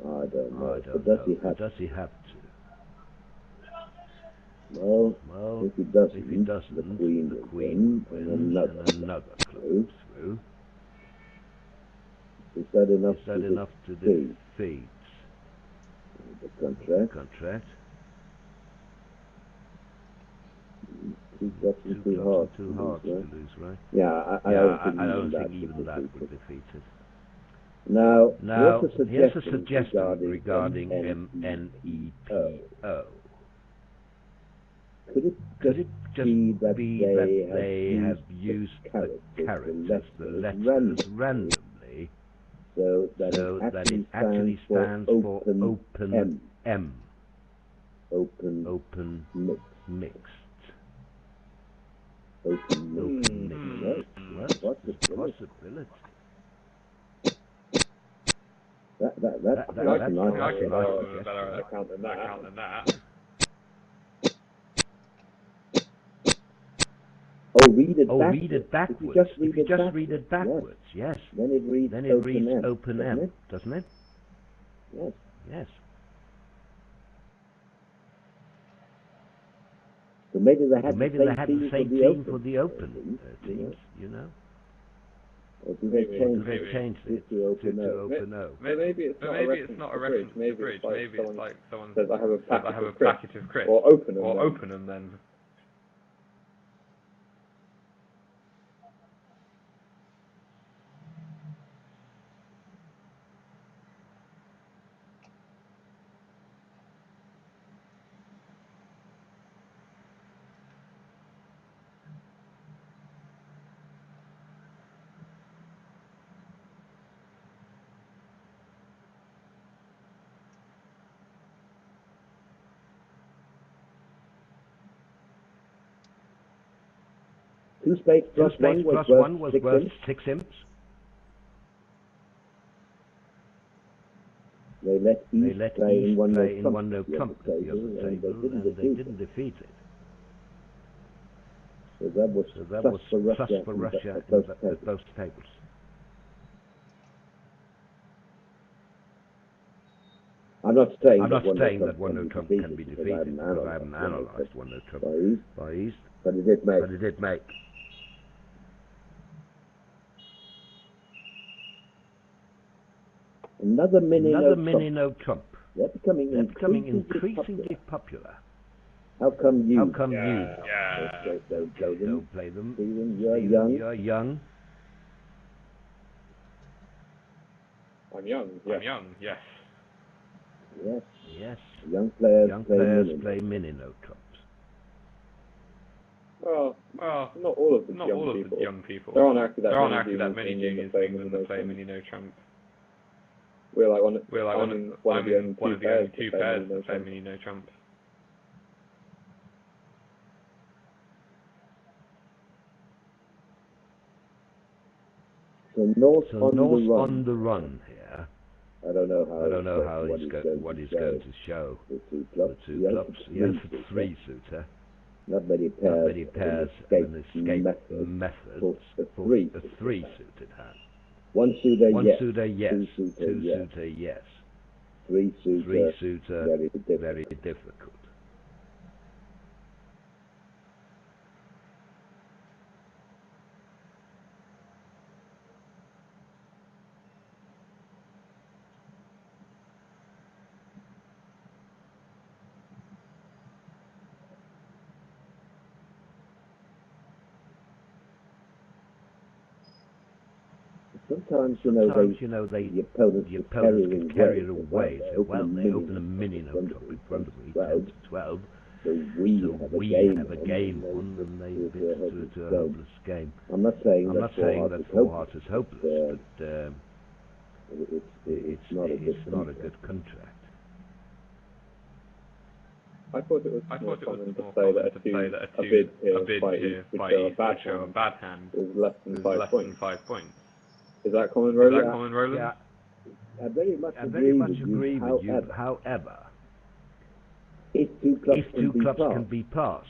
I don't know. I But don't know. does Does he have to? Well, Well, if he doesn't, the the Queen and wins another and another club through. Is that enough Is that to enough to defeat defeat the the contract? contract? Two clubs Two and too clubs hard and too to hard lose, to lose, right? Yeah, I don't think even that would would defeat defeat it. Now, Now, here's a here's a suggestion regarding regarding Mnepo. Mnepo. Could it Could it just be that they have used the characters, the letters randomly, so that it actually stands for open M, open mixed. Open mixed. Well, possibility. That's I nice. can nice better suggestion. account than that. Oh, read it backwards. Read it backwards. If you just read it backwards, yes. Then it reads open M, M, doesn't it? Yes. Yes. So maybe they had the same theme for the open teams, you know? Or do they Maybe. change it to open O? Maybe it's not a reference to the bridge. Maybe it's like someone says, I have a packet of crisps. Or open them then. Two spades plus one was worth 6 imps. They let East play in one no trump at the other table, and they didn't defeat it. So that was plus for Russia at both tables. I'm not saying that one no trump can be defeated, because I haven't analysed one no trump by East, but it did make. Another mini no trump. They're becoming increasingly popular. How come you? Yeah. Don't play them. Stephen, you're young. I'm young. Yes. I'm young. Yes. Yes. Young players play mini no trumps. Well, Well, not all of the not young all of people. the young people. There aren't actually There aren't that actually that many many juniors juniors being being in in the the same same mini mini no trump. We're like I'm one of the in one of the only two two pairs that that play mini no trump. So North So on North the run. on the run here. I don't know how what he's he's going to show. The two The clubs. two He has clubs. a He has a three-suiter. three-suiter. Not many Not pairs. many pairs An of an escape method for a a three-suited three-suited hand. One suitor, One yes. suitor, yes. Two-suiter, yes. Two-suiter, yes. Three-suiter, Three-suiter, very difficult. very difficult. Sometimes, the opponents the get opponents carried get carried away. away. They Open a mini no trump in front of me, 10 to 12. So we So have a we game have a game on, and they it's bit to a hopeless game. I'm not saying I'm not saying that Four Hearts is hopeless, but it's not a good contract. I thought it was I more thought it was common to more say common that to say that a bid here by here each would by show a each bad would show a hand bad hand with less than with 5 less points. than 5 points. Is that common, Is Roland? that common, Roland? Yeah, I very much I very much agree with you. However, if two clubs, can be passed,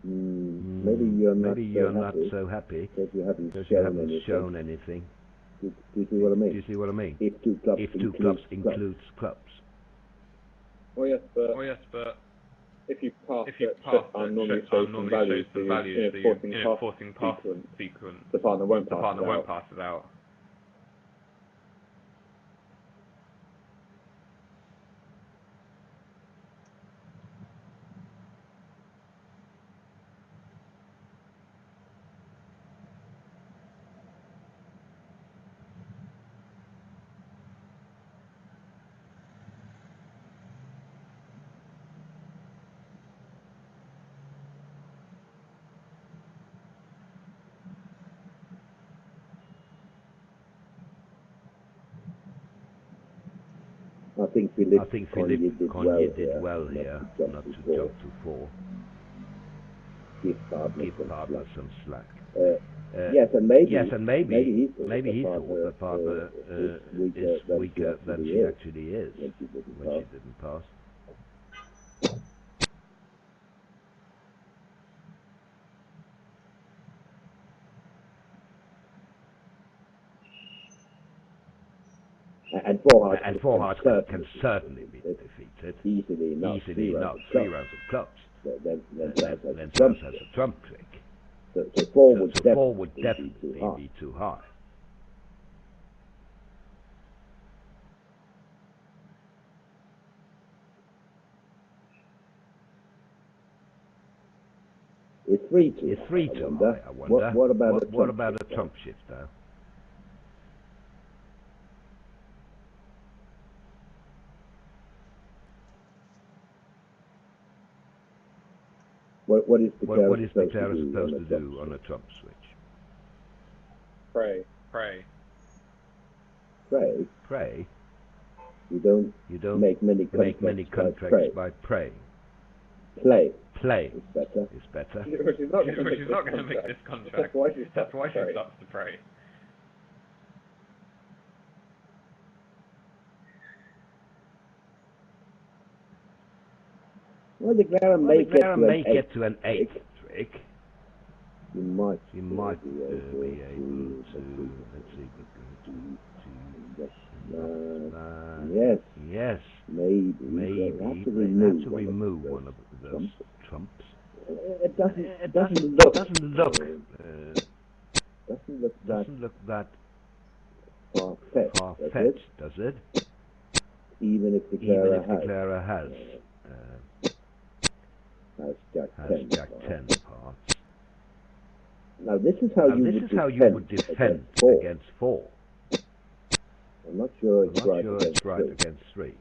maybe you're not so happy because you haven't shown anything. Do you see what I mean? Do you see what I mean? If two clubs includes clubs. Oh yes, but if you pass on normally shows some values, the enforcing pass sequence, the partner won't pass it out. I think Philippe Cognier did well here, not to jump to 4. Give partner some slack. Yes, and maybe he thought the partner is weaker than she actually is when she didn't pass. And Four Hearts can certainly be defeated easily enough. 3 rounds of clubs. Then Sams has a trump trick. So 4 would definitely be too high. Is 3 too high, I wonder. What about a trump shift now? What is the player supposed to do on a trump switch? Pray. Pray? You don't make many contracts by praying. Play is better. She's not going to make this contract. That's why she stops to pray. Well, the Clara may get to an 8th trick. You might be able to, let's see, yes, maybe they have to remove one of those trumps. It doesn't look that far-fetched, does it? Even if the Clara has Jack 10 parts. Now this is how you would defend against 4. I'm not sure it's right against 3.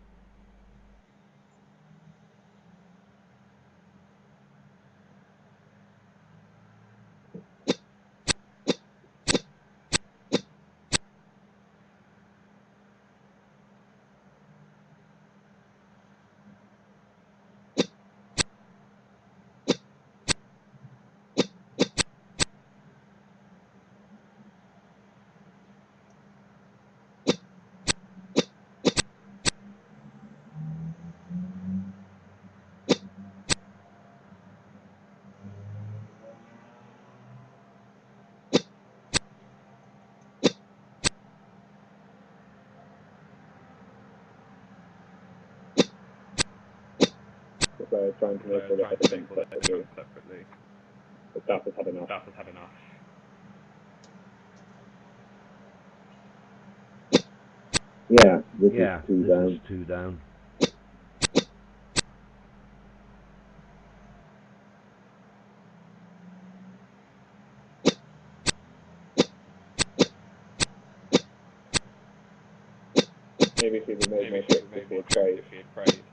trying to make all the headings separately. But Staff has had enough. Yeah, this Yeah, is two this down. is 2 down. Maybe if he'd made more tricks if he had prayed.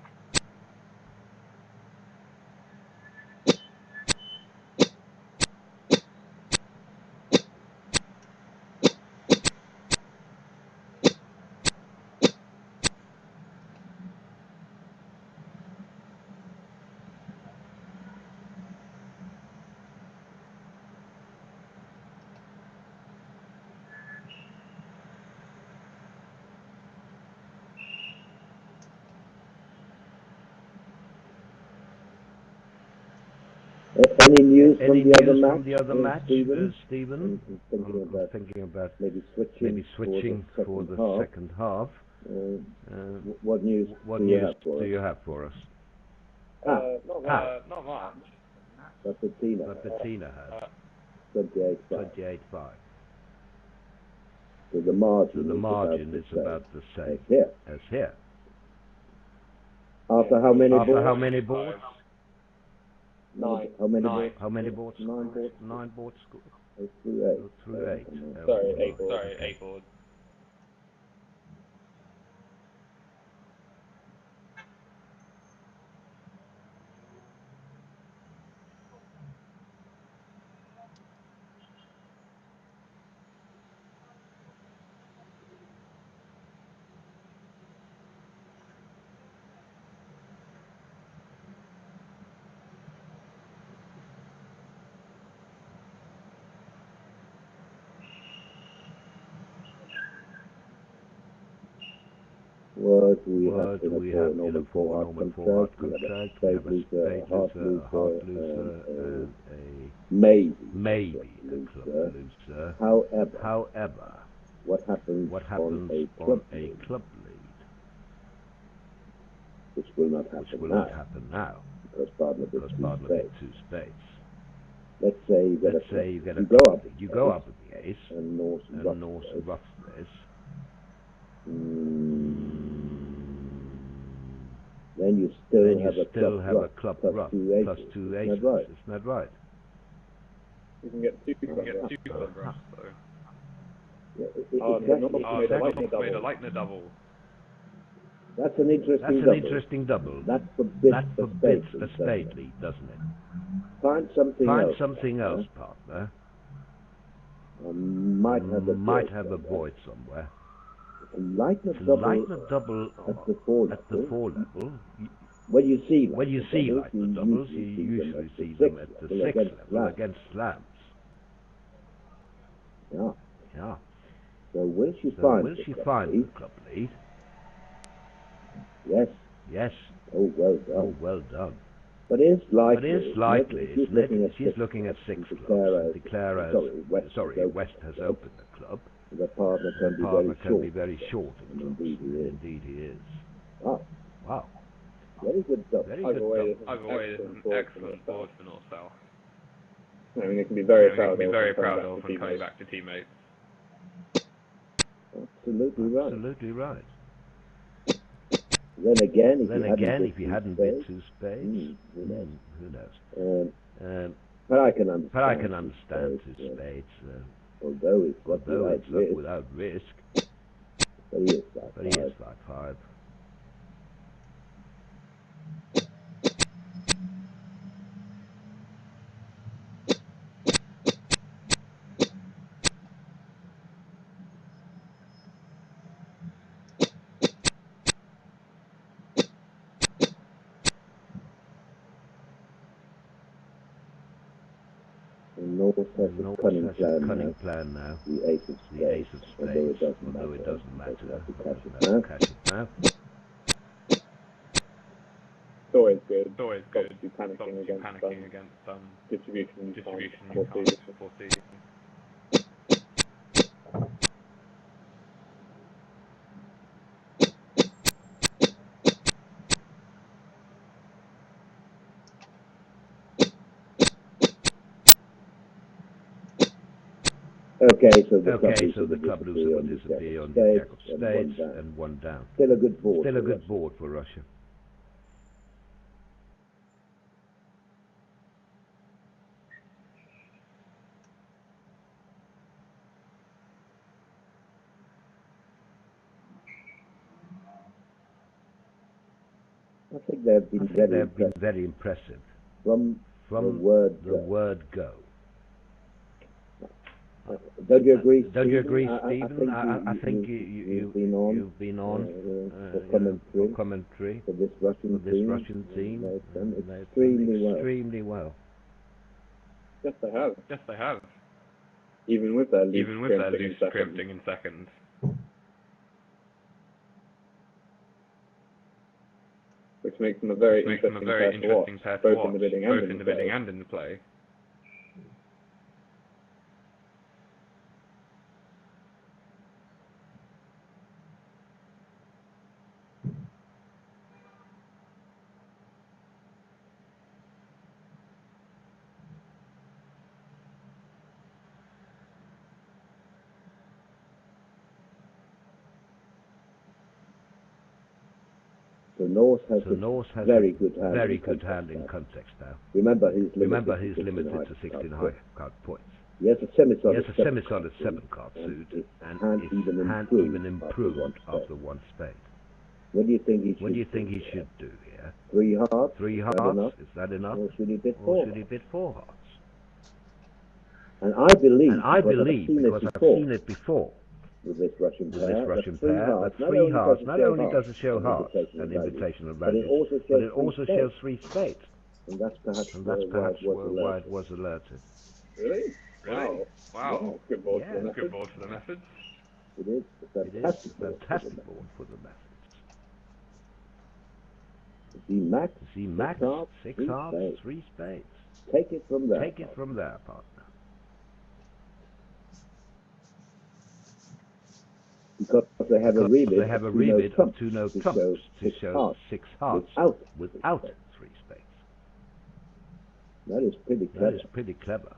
Any news Any from the other news match? from the other match, Stephen? I'm thinking about maybe maybe switching for the second half. What news What do news you do you have for us? Not much. But Bettina has 28-5. 28-5. So the margin is about the same as here. After how many After boards? how many boards? 9. How many boards? 9 boards. 9 boards scored. Through 8. Through 8. Sorry, 8 boards. What we have We in have a in a four normal hard contract. contract. We have a We have a spade spade loser, loser, a a heart loser, loser, and and maybe a club loser. However, what happens on on a club lead, which will not not happen now, because partner because gets partner two gets 2 spades. Let's say you get Let's say you get a go club up, lead. You go up with the ace, and Norse roughs this. Then you still have a club plus rough 2 plus aces. 2 Isn't aces. that right? Isn't that right? You can get 2 club roughs, though. Yeah, Norse made a Lightning double. That's an interesting double. That forbids a spade lead, doesn't it? Find something else, partner. Might have a void somewhere. Lighten a double at the 4 level. When you see lightning doubles, you usually see them at the 6th level against slams. Yeah. So will she find the club lead? Yes. Oh, well done. But it's likely, isn't it? She's looking at 6 clubs and declare as West has opened the club. The partner can be very short in clubs. Indeed he is. Wow. Very good double. Either way, this is an excellent board for North-South. I mean, they can be very proud of when coming back to teammates. Absolutely right. Then again, if you hadn't bid 2 spades, who knows? But I can understand 2 spades. Although it's up without risk. But he is 5-5. North has a cunning plan now. The ace of spades. Although it doesn't matter. Catch it now. It's always good. Stops you panicking against distribution you can't foresee. Okay, so the club loser will disappear on the jack of spades and one down. Still a good board. Still a good board for Russia. I think they've been very impressive from the word go. Don't you agree, Stephen? I think you've been on for commentary for this Russian team. They've done extremely well. Yes, they have. Even with their loose scripting in seconds. Which makes them a very interesting pair to watch, both in the bidding and in the play. So Norse has very good hand in context now. Remember, he's limited to 16 high card points. He has a semi-solid 7 card suit, and his hand even improved after one spade. What do you think he should do here? 3 hearts? 3 hearts? Is that enough? Or should he bid 4 hearts? And I believe, because I've seen it before, with this Russian pair, that 3 hearts not only does it show hearts, an invitational value, but it also shows 3 spades. And that's perhaps why it was alerted. Really? Wow. Yeah. Good board for the methods. It is a fantastic board for the methods. See max, 6 hearts, 3 spades. Take it from there. Partner. Because they have a rebid of 2 no trumps to show 6 hearts without 3 spades. That is pretty clever.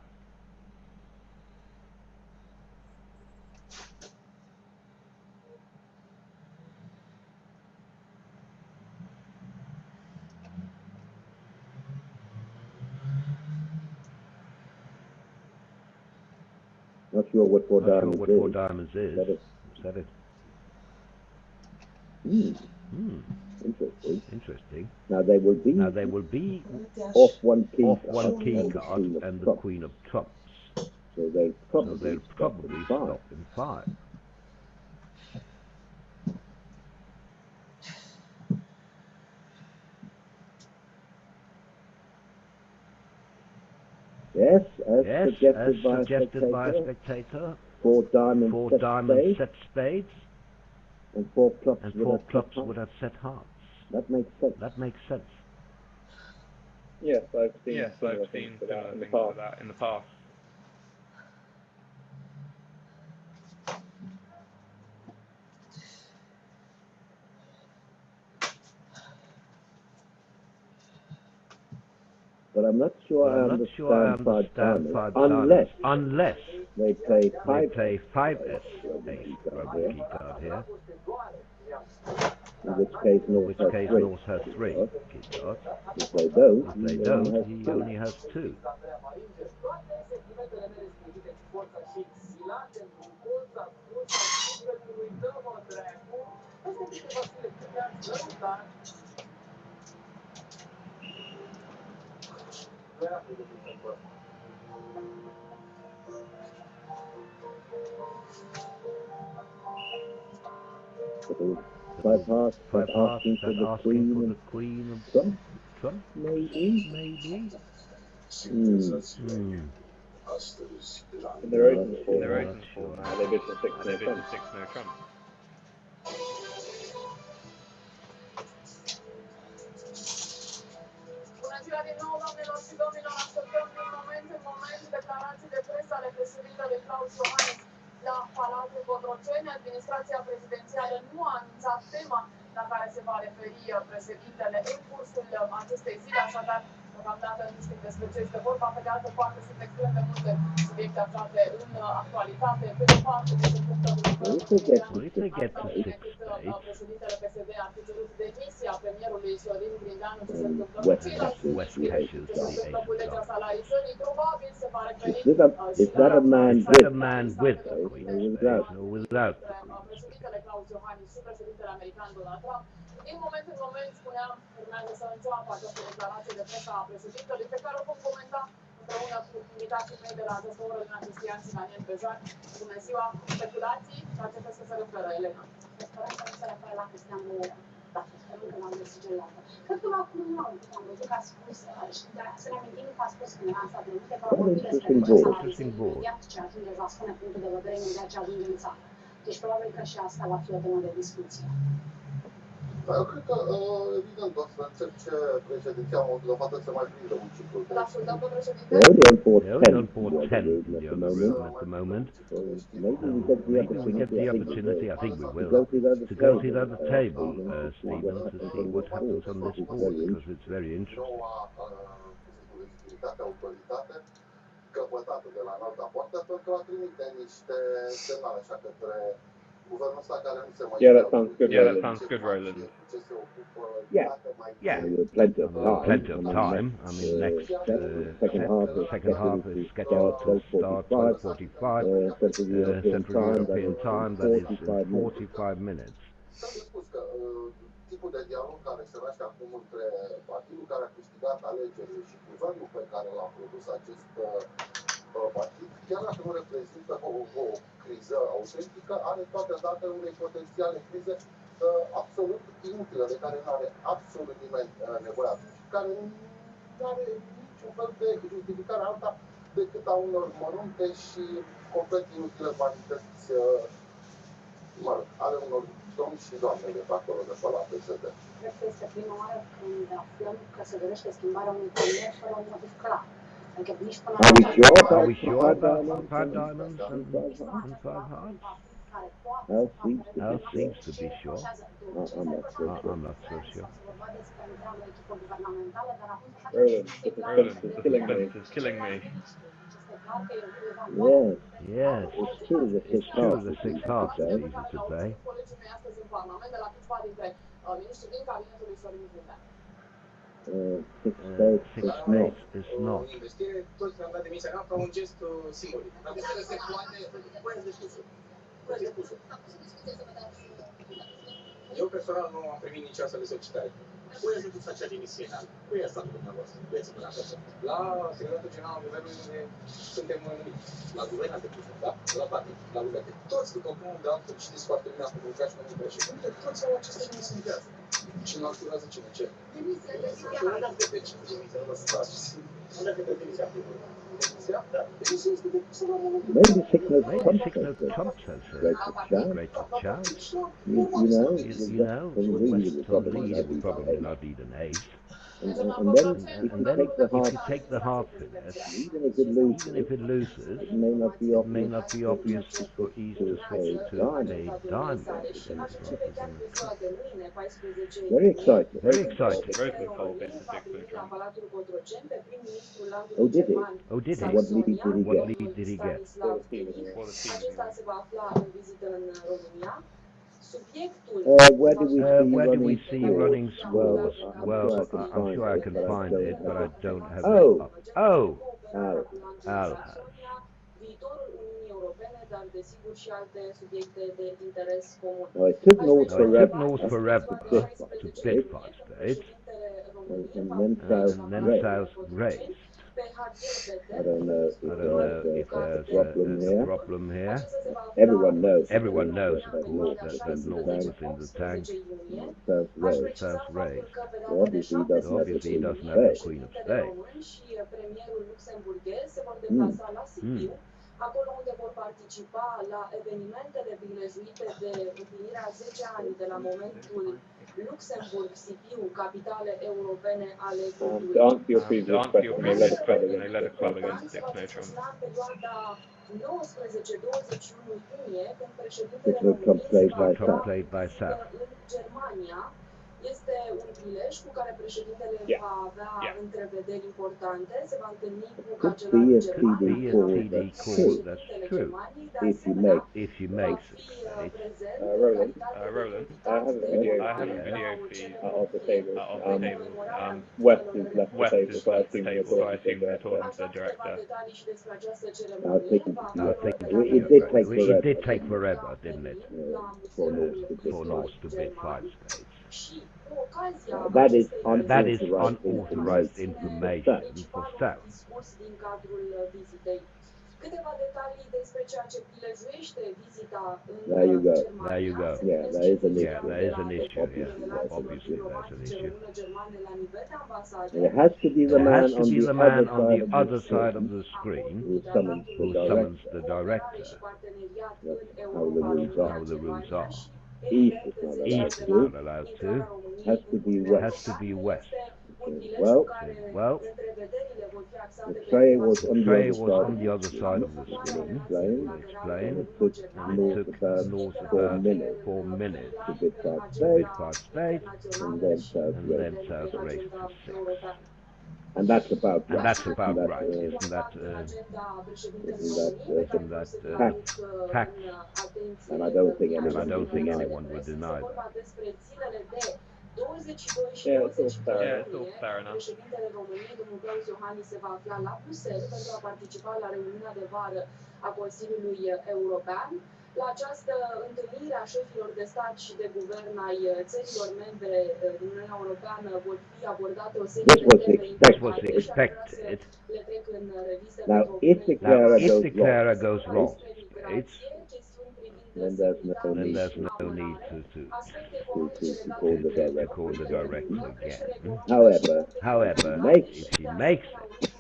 Not sure what 4 diamonds is. Is that it? Interesting. Now they will be off one king card and the queen of trumps. So they'll probably stop in 5. Yes, as suggested by a spectator. 4 diamonds set spades. And 4 clubs would have set hearts. That makes sense. Yes, I've seen similar things for that in the past. But I'm not sure I understand 5 diamonds unless they play 5s ace key card here. In which case Norse has 3 key cards. If they don't, he only has 2. Five hearts, asking for the queen of trump, maybe. In their open form now, they bid for 6 no trump. Bună ziua din nou, doamnelor și domnilor, așteptăm din moment în moment declarații de presă ale președintelui Klaus Iohannis la Palatul Cotroceni. Administrația prezidențială nu a anunțat tema la care se va referi președintele în cursul acestei zile, așadar deocamdată nu știm despre ce este vorba, pe de altă parte sunt extrem de multe subiecte aflate în actualitate. Pe de o parte, din punctul de vedere președintele PSD ar fi cerut demisia premierului Sorin Grindeanu, ce se întâmplă cu ceilalți miniștri, ce se întâmplă cu legea salarizării, probabil se va referi Is that a man with the Queen or without the Queen? președintele Claus Iohannis și președintele american Donald Trump. Din moment în moment, spuneam, urmează să înceapă această declarație de presă a președintelui, pe care o vom comenta împreună cu invitații mei de la această oră din acest an și Daniel Bejan. Bună ziua! Speculații, la ce trebuie să se referă, Elena? Sperăm că nu se referă la Cristian Moura. Da, sperăm că l-am găsit celălalt. Cred că l-a acumulat, am văzut că a spus, și să ne amintim că a spus undeva în Statele Unite că va vorbi despre legea salarizării imediat ce ajunge, va spune punctul de vedere imediat ce ajunge în țară. Deci probabil că și asta va fi o temă de discuție. Da, eu cred că, evident, o să încerce președinția în momentul de față să mai prindă un ciclu. Îl ascultăm pe președinte? They're only on port They're 10 only on port 10 in the other room at the moment. Maybe we get the opportunity, I think we to will, go to the to go to the other table, Stephen, Stephen, to see what happens on this board, because it's very interesting. Autoritate căpătată de la înalta poartă pentru a trimite niște semnale așa către guvernul ăsta care nu se mai... Yeah, that sounds good. Yeah, that sounds good, Roland. Yeah. Plenty of time. Plenty of time. I mean, next second half is scheduled to start 12:45 Central European time. That is in 45 minutes. Tipul de dialog care se naște acum între partidul care a câștigat alegerile și guvernul pe care l-a produs acest partid, chiar dacă nu reprezintă o criză autentică, are toate datele unei potențiale crize absolut inutile, de care nu are absolut nimeni nevoie atunci, care nu are niciun fel de justificare alta decât a unor mărunte și complet inutile vanități, mă rog, ale unor domni și doamne de pe acolo, de pe la PSD. Cred că este prima oară când aflăm că se dorește schimbarea unui premier fără un motiv clar. Adică nici până Are we sure about five diamonds and five hearts? Al seems to be sure. I'm not so sure. Roland is killing me. Yes. It's true that It's true the six hearts is easy to say. Six spades Six is not. spades is not. Investire, toți ne-am dat demisia ca un gest simbolic. Dacă se poate, puneți discuție. Puneți discuție. Eu personal nu am primit nicio astfel de solicitare. Puneți să duceți acea demisie în altă. Cu ea statul dumneavoastră. Puneți să puneți așa. La Secretarul General al Guvernului unde suntem numiți. La guvern ați depus, da? La partid, la guvern. Toți, după cum de altfel știți foarte bine, am publicat și domnul președinte, toți au aceste demisiuni de azi. Și nu activează cine cer. Demisia? Și nu dacă de ce demisia, nu vă stați. Nu dacă de demisia. Demisia? Da. Demisia este depusă la momentul. Maybe sickness Trump has a greater chance. You know, Western lead, it would probably not need an ace. And then if you take the heart finesse, even if it loses, it may not be obvious for ease to switch to a diamond. Very exciting. Very exciting. Both of them been to six Oh, did he? Oh, did he? What lead did he What get? lead did he get? for the team. Where do we see you running scores? Well, I'm sure I can find it, but I don't have it up. Oh! Al has. It took North forever to bid 5 states, and then South raised. I don't know if there's a problem here. Everyone knows, of course, that North was in the tank. South raised. Well, obviously he doesn't have the Queen of Spades. Acolo unde vor participa la evenimentele prilejuite de împlinirea 10 ani de la momentul Luxemburg, Sibiu, capitale europene ale culturii. To answer your previous question, they let a club against Dick Nation. La perioada 19-21 iunie, când președintele Trump played by South. în Germania Este un prilej cu care președintele va avea întrevederi importante, se va întâlni cu Could cancelarul be a german, TD call, that's true, președintele true. Germaniei, de if you asemenea, make If you va make fi it. prezent în Roland, calitate de Roland, invitat I have a de video I have a la video o feed off the ceremonie table. off the în table. comemorarea West victimelor has left the West table, has so I left the assume table, you're so I talking to assume the you're talking director. to the Aș da câteva director. detalii și despre această I ceremonie. think Va I avea think loc pe it data did de take 20 it did forever take forever, didn't it, la for Muzeul North to for decide. North to bid German 5 states. și cu ocazia That is acestei That is unauthorized unauthorized information. information for principalul South. discurs din cadrul vizitei. Câteva detalii despre ceea ce prilejuiește vizita în There you go. Germania. There you go. Yeah, there is an Yeah, there is an issue here. Relațiilor Obviously, there's an issue. diplomatice germane la nivel de ambasade. And it has to be the There man has to on be the the man on the other other side of the screen who summons who the summons director. the director. That's how the rules are. How the rules are. East is not allowed East is to. not allowed to. Has to be west. Has to be west. Well, Well, the tray was on the Tray other was side. on the other side of the screen. Explain. Explain. It took And it north took about North 4 about minutes 4 minutes to bid 5 to states, bid 5 states, and then South and raised then to South 6. raised to 6. And that's about And right. that's about Isn't that, right. Isn't that fact? fact? And I don't think And I anyone don't would think deny anyone that. would deny that. Yeah, it's all fair Yeah, enough. it's all fair enough. Președintele României, domnul Claus Iohannis, se va afla la Bruxelles pentru a participa la reuniunea de vară a Consiliului European. La această întâlnire a șefilor de stat și de guvern ai țărilor membre din Uniunea Europeană vor fi abordate o serie This de was teme expected. importante și aș vrea să le trec în revistă Now, pentru o if the bună Now, Clara if goes the wrong, Clara goes wrong, it's, then there's no then need there's to no need to call the director. call the director again. However, However, if she makes it,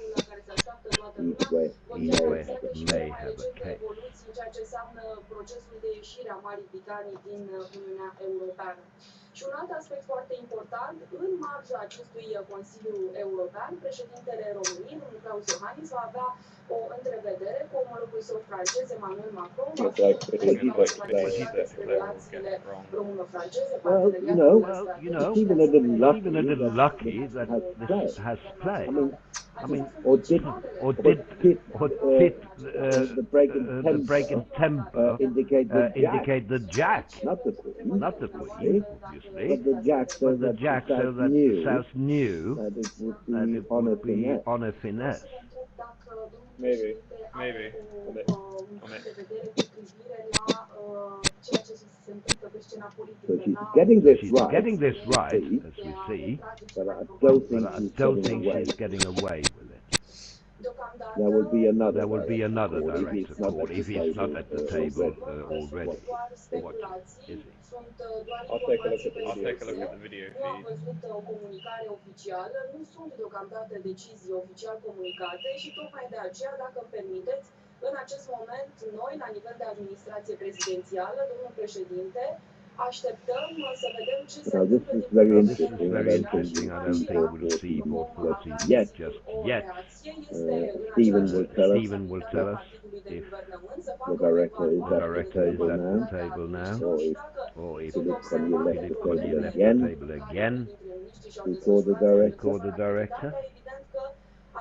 East West East West may have a case. evoluții în ceea ce înseamnă procesul de ieșire a Marii Britanii din Uniunea Europeană. Și un alt aspect foarte important, în marja acestui Consiliu European, președintele României, domnul Claus Iohannis, va avea o întrevedere cu omologul său francez, Emmanuel Macron, va fi despre relațiile româno-franceze, well, even a little lucky that this has played. I mean, or did the break in temper indicate the jack, not the queen, obviously, but the jack, so that the South knew that it would be on a finesse. Maybe. So she's getting this She's right, getting this right, as we see, but I don't think but I don't think she's she's getting away with it. There will be another director call if he's not at the table already. What is he? I'll take a look at the I'll video. take a look at the video Nu am feed. văzut o comunicare oficială, nu sunt deocamdată decizii oficial comunicate și tocmai de aceea, dacă îmi permiteți, în acest moment, noi, la nivel de administrație prezidențială, domnul președinte, așteptăm să vedem ce se Now, this întâmplă is very This is very interesting. I don't think we'll see both forces yet, just yet. Stephen will tell us if the director is the director is at the table now, or if Philip left the table again before the director.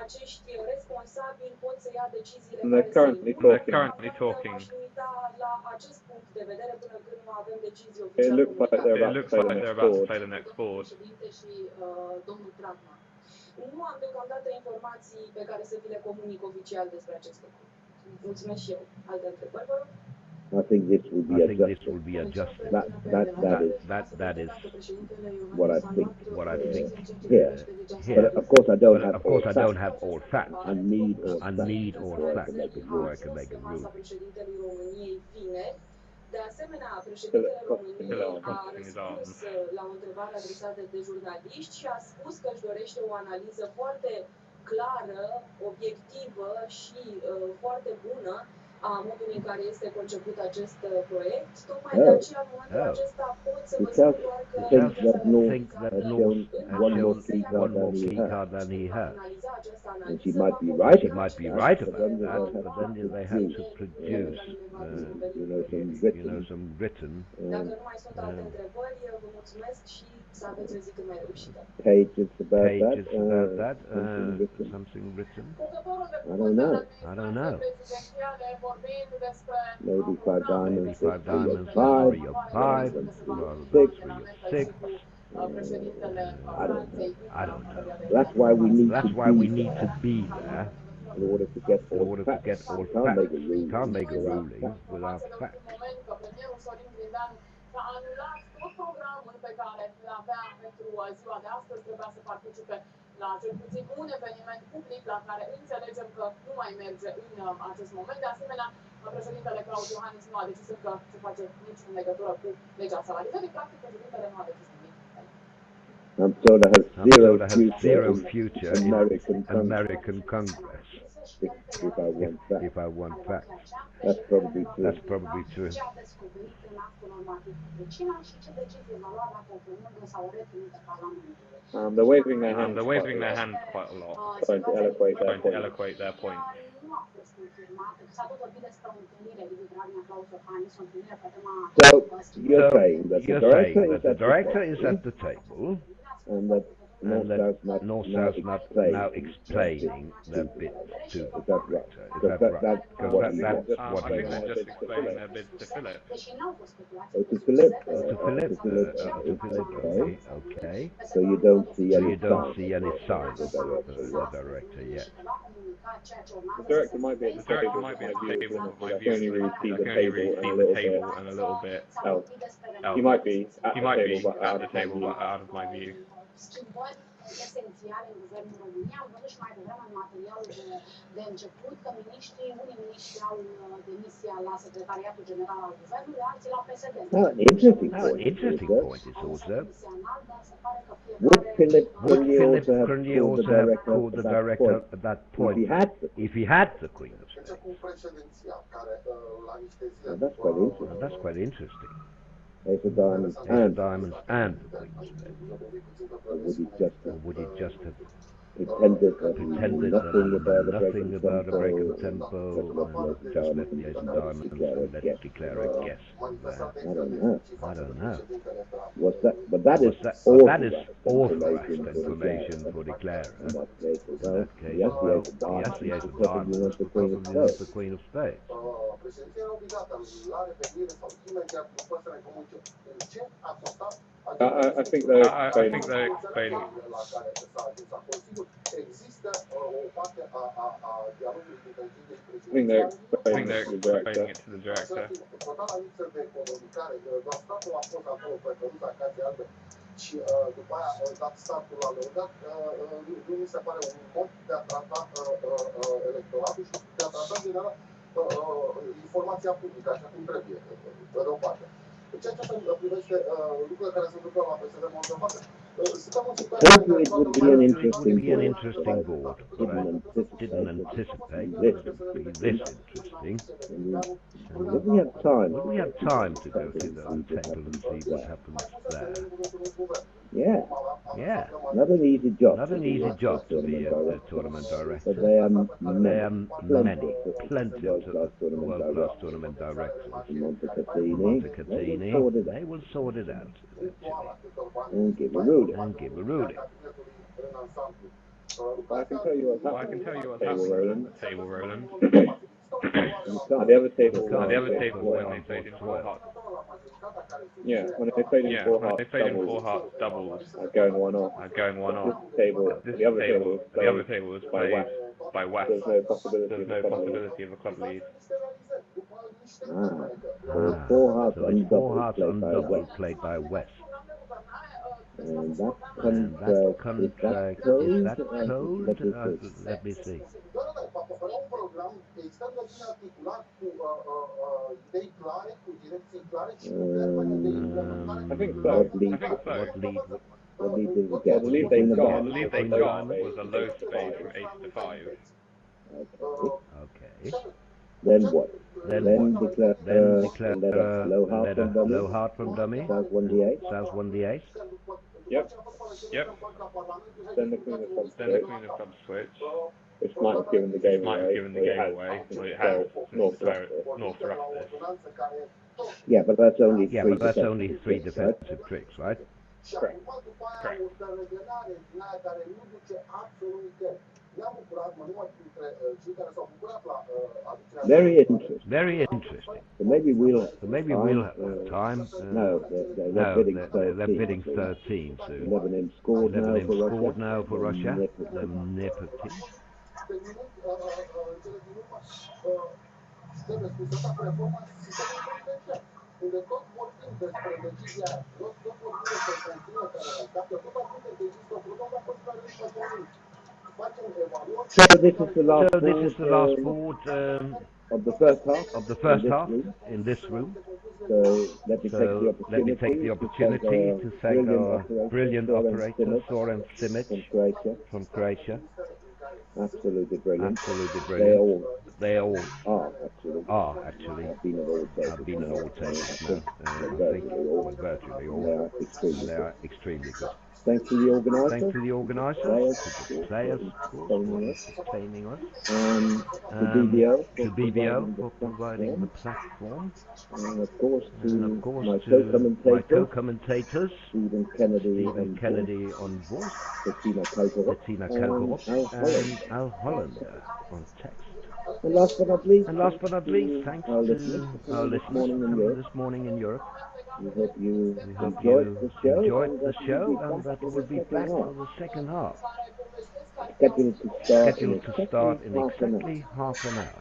acești responsabili pot să ia deciziile And they're currently They're talking. currently talking. aș uita la acest punct de vedere până când nu avem decizii It oficiale looks like they're It about to looks play like the they're next about to board. play the next board. președinte și domnul Trautmann. Nu am deocamdată informații pe care să vi le comunic oficial despre acest lucru. Mulțumesc și eu. Alte întrebări, vă rog? I think this will be adjusted. That is what I think here. But of course I don't have all facts. I need all facts before I can make a ruling. Președintelui României vineri. De asemenea, președintele României a răspuns la o întrebare adresată de jurnaliști și a spus că își dorește o analiză foarte clară, obiectivă și foarte bună a modului în care este conceput acest proiect. Tocmai de aceea, în momentul acesta, pot să vă spun doar că think that North has shown one more key card than he has. And she might be right. She might be right about that, but then they have to produce, some written. Dacă nu mai sunt alte întrebări, vă mulțumesc și Pages about Pages that? about that? Something written? Something written? I don't know. I don't know. Maybe 5 diamonds, Maybe 5 diamonds, 5, 3 or 5, rather than 3 or rather 6. than 3 or 6. I don't know. I don't know. That's why we need That's to why we be need to there be there in order to get in all order the to facts. get all You can't make facts. a You ruling can't make a without ruling facts. without facts. a anulat tot programul pe care îl avea pentru ziua de astăzi. Trebuia să participe la cel puțin un eveniment public la care înțelegem că nu mai merge în acest moment. De asemenea, președintele Claus Iohannis nu a decis încă ce face nici în legătură cu legea salariilor. Practic, președintele nu a decis nimic. I'm told I have zero future in in American Congress. If I want facts. That's probably true. That's probably true. They're waving their hands. They're waving their hands quite a lot, trying to eloquate their point. So you're saying that the director is at the table, and that North-South not now explaining their bid to the director. Is that right? That's Because what he that's wants. what I he think they're wants. just explaining their bid to Philip. To Philip. To Philip. Okay. So you don't see So any you don't signs see any signs of of the director yet. The director might be at the table, Might be at the table with my I can only view. really see I the can only really table see the and a little table bit and a little bit else. else. He might be at He the might table, be but at out the of my table, view. but out of my view. Esențiale în guvernul României. Am văzut și mai devreme în materialul de început că unii miniștri au demisia la Secretariatul General al Guvernului, alții la PSD. Interesting point is also, would Philip couldn't he also have called the director at that point if he had the Queen of States? That's quite interesting. Ace of Diamonds and the Queen of Spades. Or would he just have pretended nothing about a break of tempo and just let the Ace of Diamonds and let declare a guess from there? I don't know. Was that? But that is authorized information for declarer. In that case, yes, the Ace of Diamonds because he was the Queen of Spades. I think they're explaining. I think they're explaining it to the director. Și după aia, dat startul la lăudat, nu mi se pare un mod de a trata electoratul și de a trata, în general, informația publică, așa cum trebuie, pe de o parte. În ceea ce se privește lucrurile care se întâmplă la PSD Moldova, it would be an interesting board, but I didn't anticipate that it would be this interesting. Would we have time? Would we have time to go to the table and see what happens there? Yeah. Not an easy job. Not an easy job to be a tournament director. But there are plenty of world-class tournament directors. Montecatini. They will sort it out eventually. And give a ruling. I can tell you what's happening. Table Roland. The other table when they played in 4 hearts. Yeah, when they played in 4 hearts doubles, I'd go in one off. The other table was played by West. There's no possibility of a club lead. So 4 hearts undoubled played by West. And that contract, is that cold? Let me see. I think so. What lead did we get? The lead they got was a low spade from ace to 5. Okay. Then what? Then declare low heart from dummy. South won the ace. South won the ace. Yep. Then the Queen of Clubs switch. Which might have given the game away. Well, it has. North Ruff this. Yeah, but that's only three defensive tricks, right? Și acum, după aia, o tărăgănare din aia care nu duce absolut nicăieri. Ne-am bucurat, mă număr printre cei care s-au bucurat la aducerea... Very interesting. Very interesting. So maybe we'll have time. No, they're bidding 13. They're bidding 13 soon. Lebanon scored Lebanon now for Russia. now for Russia. The Mnepo team. Pe minut, cele din urmă, trebuie spus asta cu reforma sistemului penitenciar, unde tot vorbim despre decizia aia, tot vorbim despre sancțiunile care le așteaptă, tot atunci există o problemă pe care nu facem nimic. Facem evaluări... So this is the last board of the first half in this room. So let me take the opportunity to thank our brilliant operator Soren Simic from Croatia. Absolutely brilliant. They all are actually have been at all tables now. I think virtually all. They are extremely good. Thanks to the organisers, to the players, for entertaining us, to BBO for providing the platform, and of course to my my co-commentators, Stephen Kennedy on voice, Bettina Kalkorop, and Al Hollander on text. And last but not least, thanks our to listeners our listeners coming this morning in Europe. We hope you enjoyed the show, and that we'll will be back for the second half. Scheduled to start in exactly half an hour.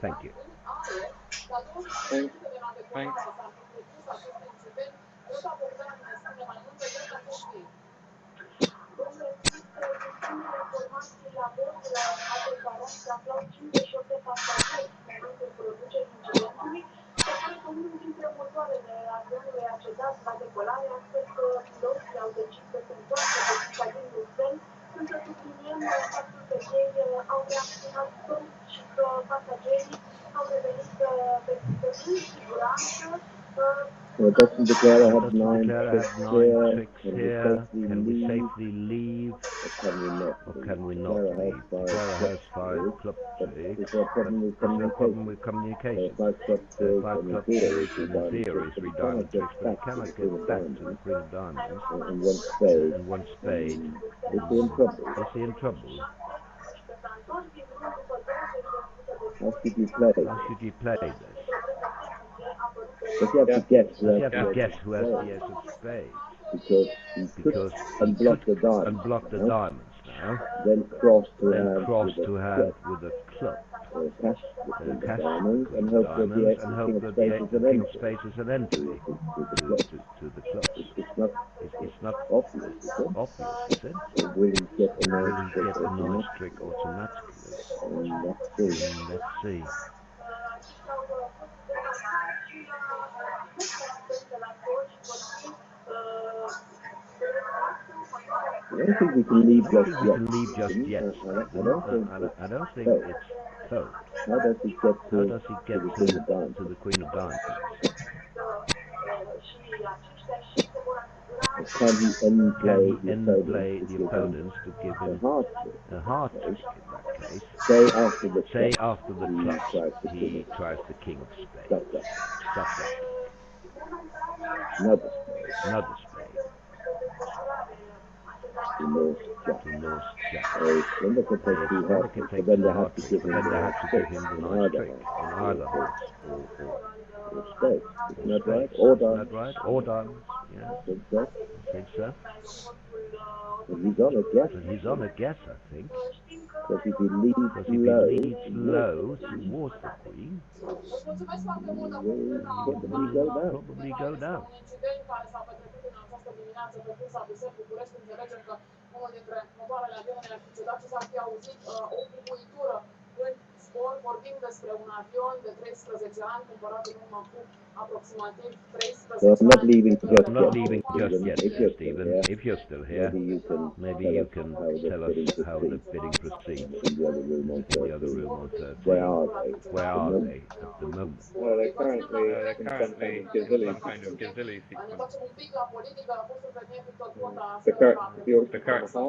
Thank you. Thanks. La bordul autocarului se aflau 58 de pasageri în momentul producerii incidentului, se pare că unul dintre motoarele avionului a cedat la decolare, astfel că piloții au decis să se întoarcă pe pista din Bruxelles, însă subliniem faptul că ei au reacționat prompt și că pasagerii au revenit pe pistă în siguranță. Dr. Declara had 9 tricks here. Can we leave? safely leave? Or can we not? leave? Declara has 5 club tricks. Is there a problem with communication? 5 club tricks, 5 club tricks and in theory 3 diamond tricks, but he cannot get back to the Queen of Diamonds. And one spade. Is he in trouble? How should you play this? But you have to guess who has the ace of spades. Because he could unblock the diamonds now. Then cross to hand with a club. Cash with the diamonds and hope that the king of spades is an entry to the clubs. It's not obvious, is it? Or will he get a nice trick automatically? Let's see. I don't think we can leave just yet. I don't think it's fold. How does he get to the Queen of Diamonds? Can he end-play the opponents to give him a hard trick in that case? Say after the clubs he tries the King of Spades. Such up. Another spade. The Norse Jack. Then they could take the hard trick, but then they have to give him the nice trick in either hearts or spades. Isn't that right? Or diamonds. Yeah. I think so. But he's on a guess, I think. Because if he leads low towards the Queen, probably go down. Unul dintre motoarele avionului ar fi cedat și s-ar fi auzit o bubuitură în zbor. Vorbim despre un avion de 13 ani cumpărat în urmă cu aproximativ 13 ani. I'm not leaving just yet, Stephen. If you're still here, maybe you can tell us how the bidding proceeds in the other room on 13. Where are they at the moment? Well, they're currently some kind of gazilli sequence. The current on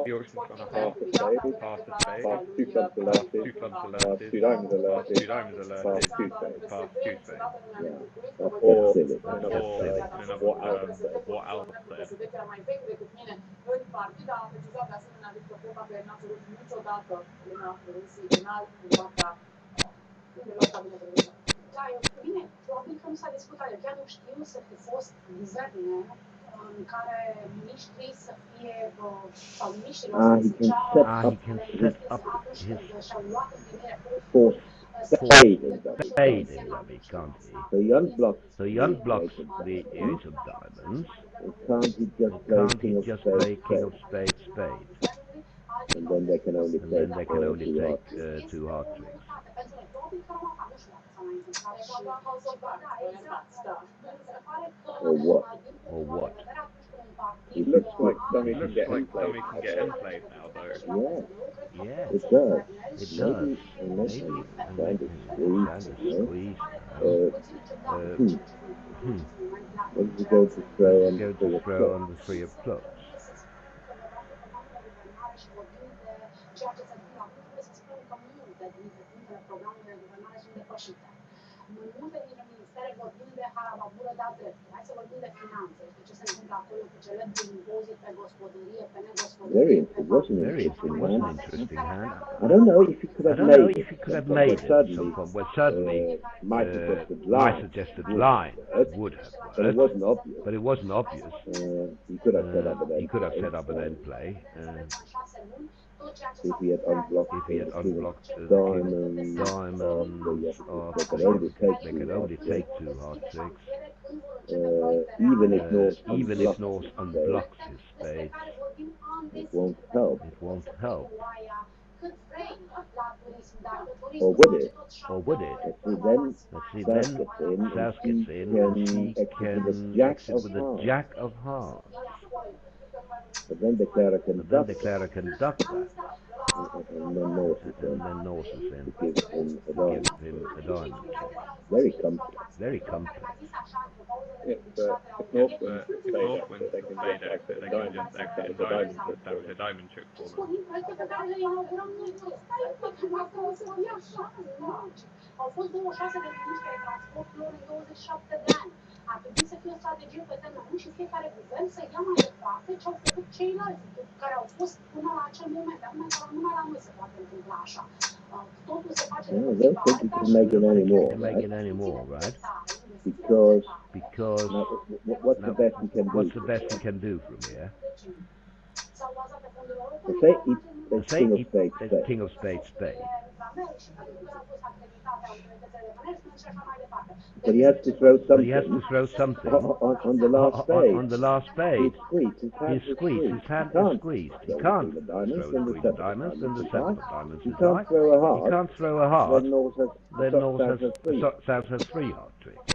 a half a spade, 2 clubs to last, 2 diamonds, diamonds alerted, two diamonds alerted, past two spades. past two spades. Yeah, that's Or silly. That's enough silly. said, And enough what Alf said. what Alf said. În partida a precizat de asemenea Victor Popa că n-a cerut niciodată lumea Rusiei penal în fața Da, bine, probabil că nu s-a discutat. Eu chiar nu știu să fi fost guverne în care miniștrii să fie, sau miniștrilor să He can zicea, set up He can set up atunci his când și-au luat în primire for spade and spade in Levy, can't he? So he unblocks So he unblocks the ace of diamonds. Can't he just Or play can't he king of just spades, play king of spades? spades, spades? And then they can only And take then they can only two take hearts. two heart tricks. Or what? Or what? It looks like dummy It can looks get like end dummy can get end played now, though. Yeah, Yes, it does. it does. Unless Maybe you unless stand you a stand a squeeze, squeeze now. What is he going to throw on Go the to three of throw on clubs? the three of clubs. Ceea ce se întâmplă acum, trebuie să spunem că multe dintre punctele programului de guvernare sunt depășite. Multe dintre ministere vorbim de harababură de-a dreptul. Hai să vorbim de finanțe. De ce se întâmplă acolo cu celebrul impozit pe gospodărie, pe negospodărie, pe Very interesting. Was an interesting hand. I don't know if he could I have don't know made if he could have it, made but it. Certainly, my suggested my line suggested would line have would have but it worked. wasn't obvious. But it wasn't obvious. He could have set up an He end could have play, set up an end play if he had unblocked if he had the king unblocked of the king diamonds. diamonds. They could only take They two could heart only tricks. take two heart tricks. Even if North Even if unblocks North his spade, unblocks his spade, it won't help. it won't help. Or would it? Or would it? Let's see, then South South gets in, and he he can can exit with a exit jack with a of jack hearts. of hearts. But then Declara can But then duck Declara can duck that, and then North is and in then North is in to give him a to give diamond. him a diamond check. Very complex. Very complex. If North wins If spade North exit, wins they can spade just exit, exit they a can diamond just exit and the the diamond diamond to trick for establish a them. diamond trick for them. Au fost 26 de miniștri ai transporturilor în 27 de ani. Ar trebui să fie o strategie pe termen lung și fiecare guvern să ia mai departe ce au făcut ceilalți care au fost până la acel moment. Acum că numai la noi se poate întâmpla așa. Totul se face de I pe don't think you can make it anymore, Can make it right? anymore, right? Because Now, what's the best we can do? what's the best we can do from here? Let's say it's Say king of it- spades, it's spade. king of spades, spade. But he has to throw But something he has to throw something on the last spade. on the last spade. He's squeezed. His hand He's squeezed. His hand He is can't squeezed. He throw can't the diamonds throw and the the queen of seven diamonds and the is seven high. of diamonds He is can't high. throw a heart. He can't throw a heart. Then North has Then North South has three. South has three heart tricks.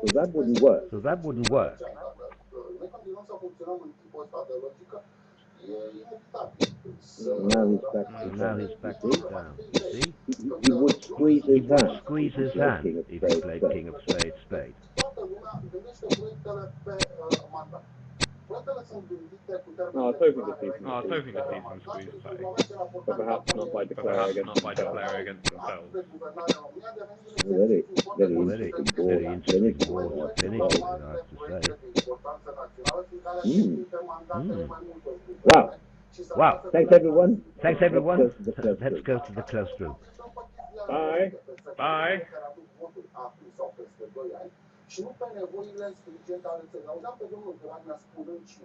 So that wouldn't work. So that wouldn't work. Noi continuăm să funcționăm în tipul ăsta de logică, e inevitabil. Now he's back to Now he's back to down. You see? He would squeeze He his would hand. squeeze his Like hand king of if he spades, played spade. king of spades, spade. Toată lumea gândește proiectele pe mandat. Proiectele sunt gândite cu termen No, I was hoping to see some Oh, I was squeeze hoping to see some squeeze play, but perhaps not by but declare perhaps against not by themselves. declare against themselves. Very, very Very, interesting board. very interesting Finish, board I have to finish, say. I have to say. Wow. Wow. Thanks, everyone. Thanks, everyone. Let's go to the close group. Let's go to the close group. Bye. Bye. Și nu pe nevoile stringente ale țării. Auzeam pe domnul Dragnea spunând și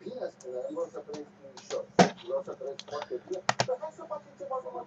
bine spunea, nu vreau să trăiesc ușor, vreau să trăiesc foarte bine, dar hai să facem ceva să mă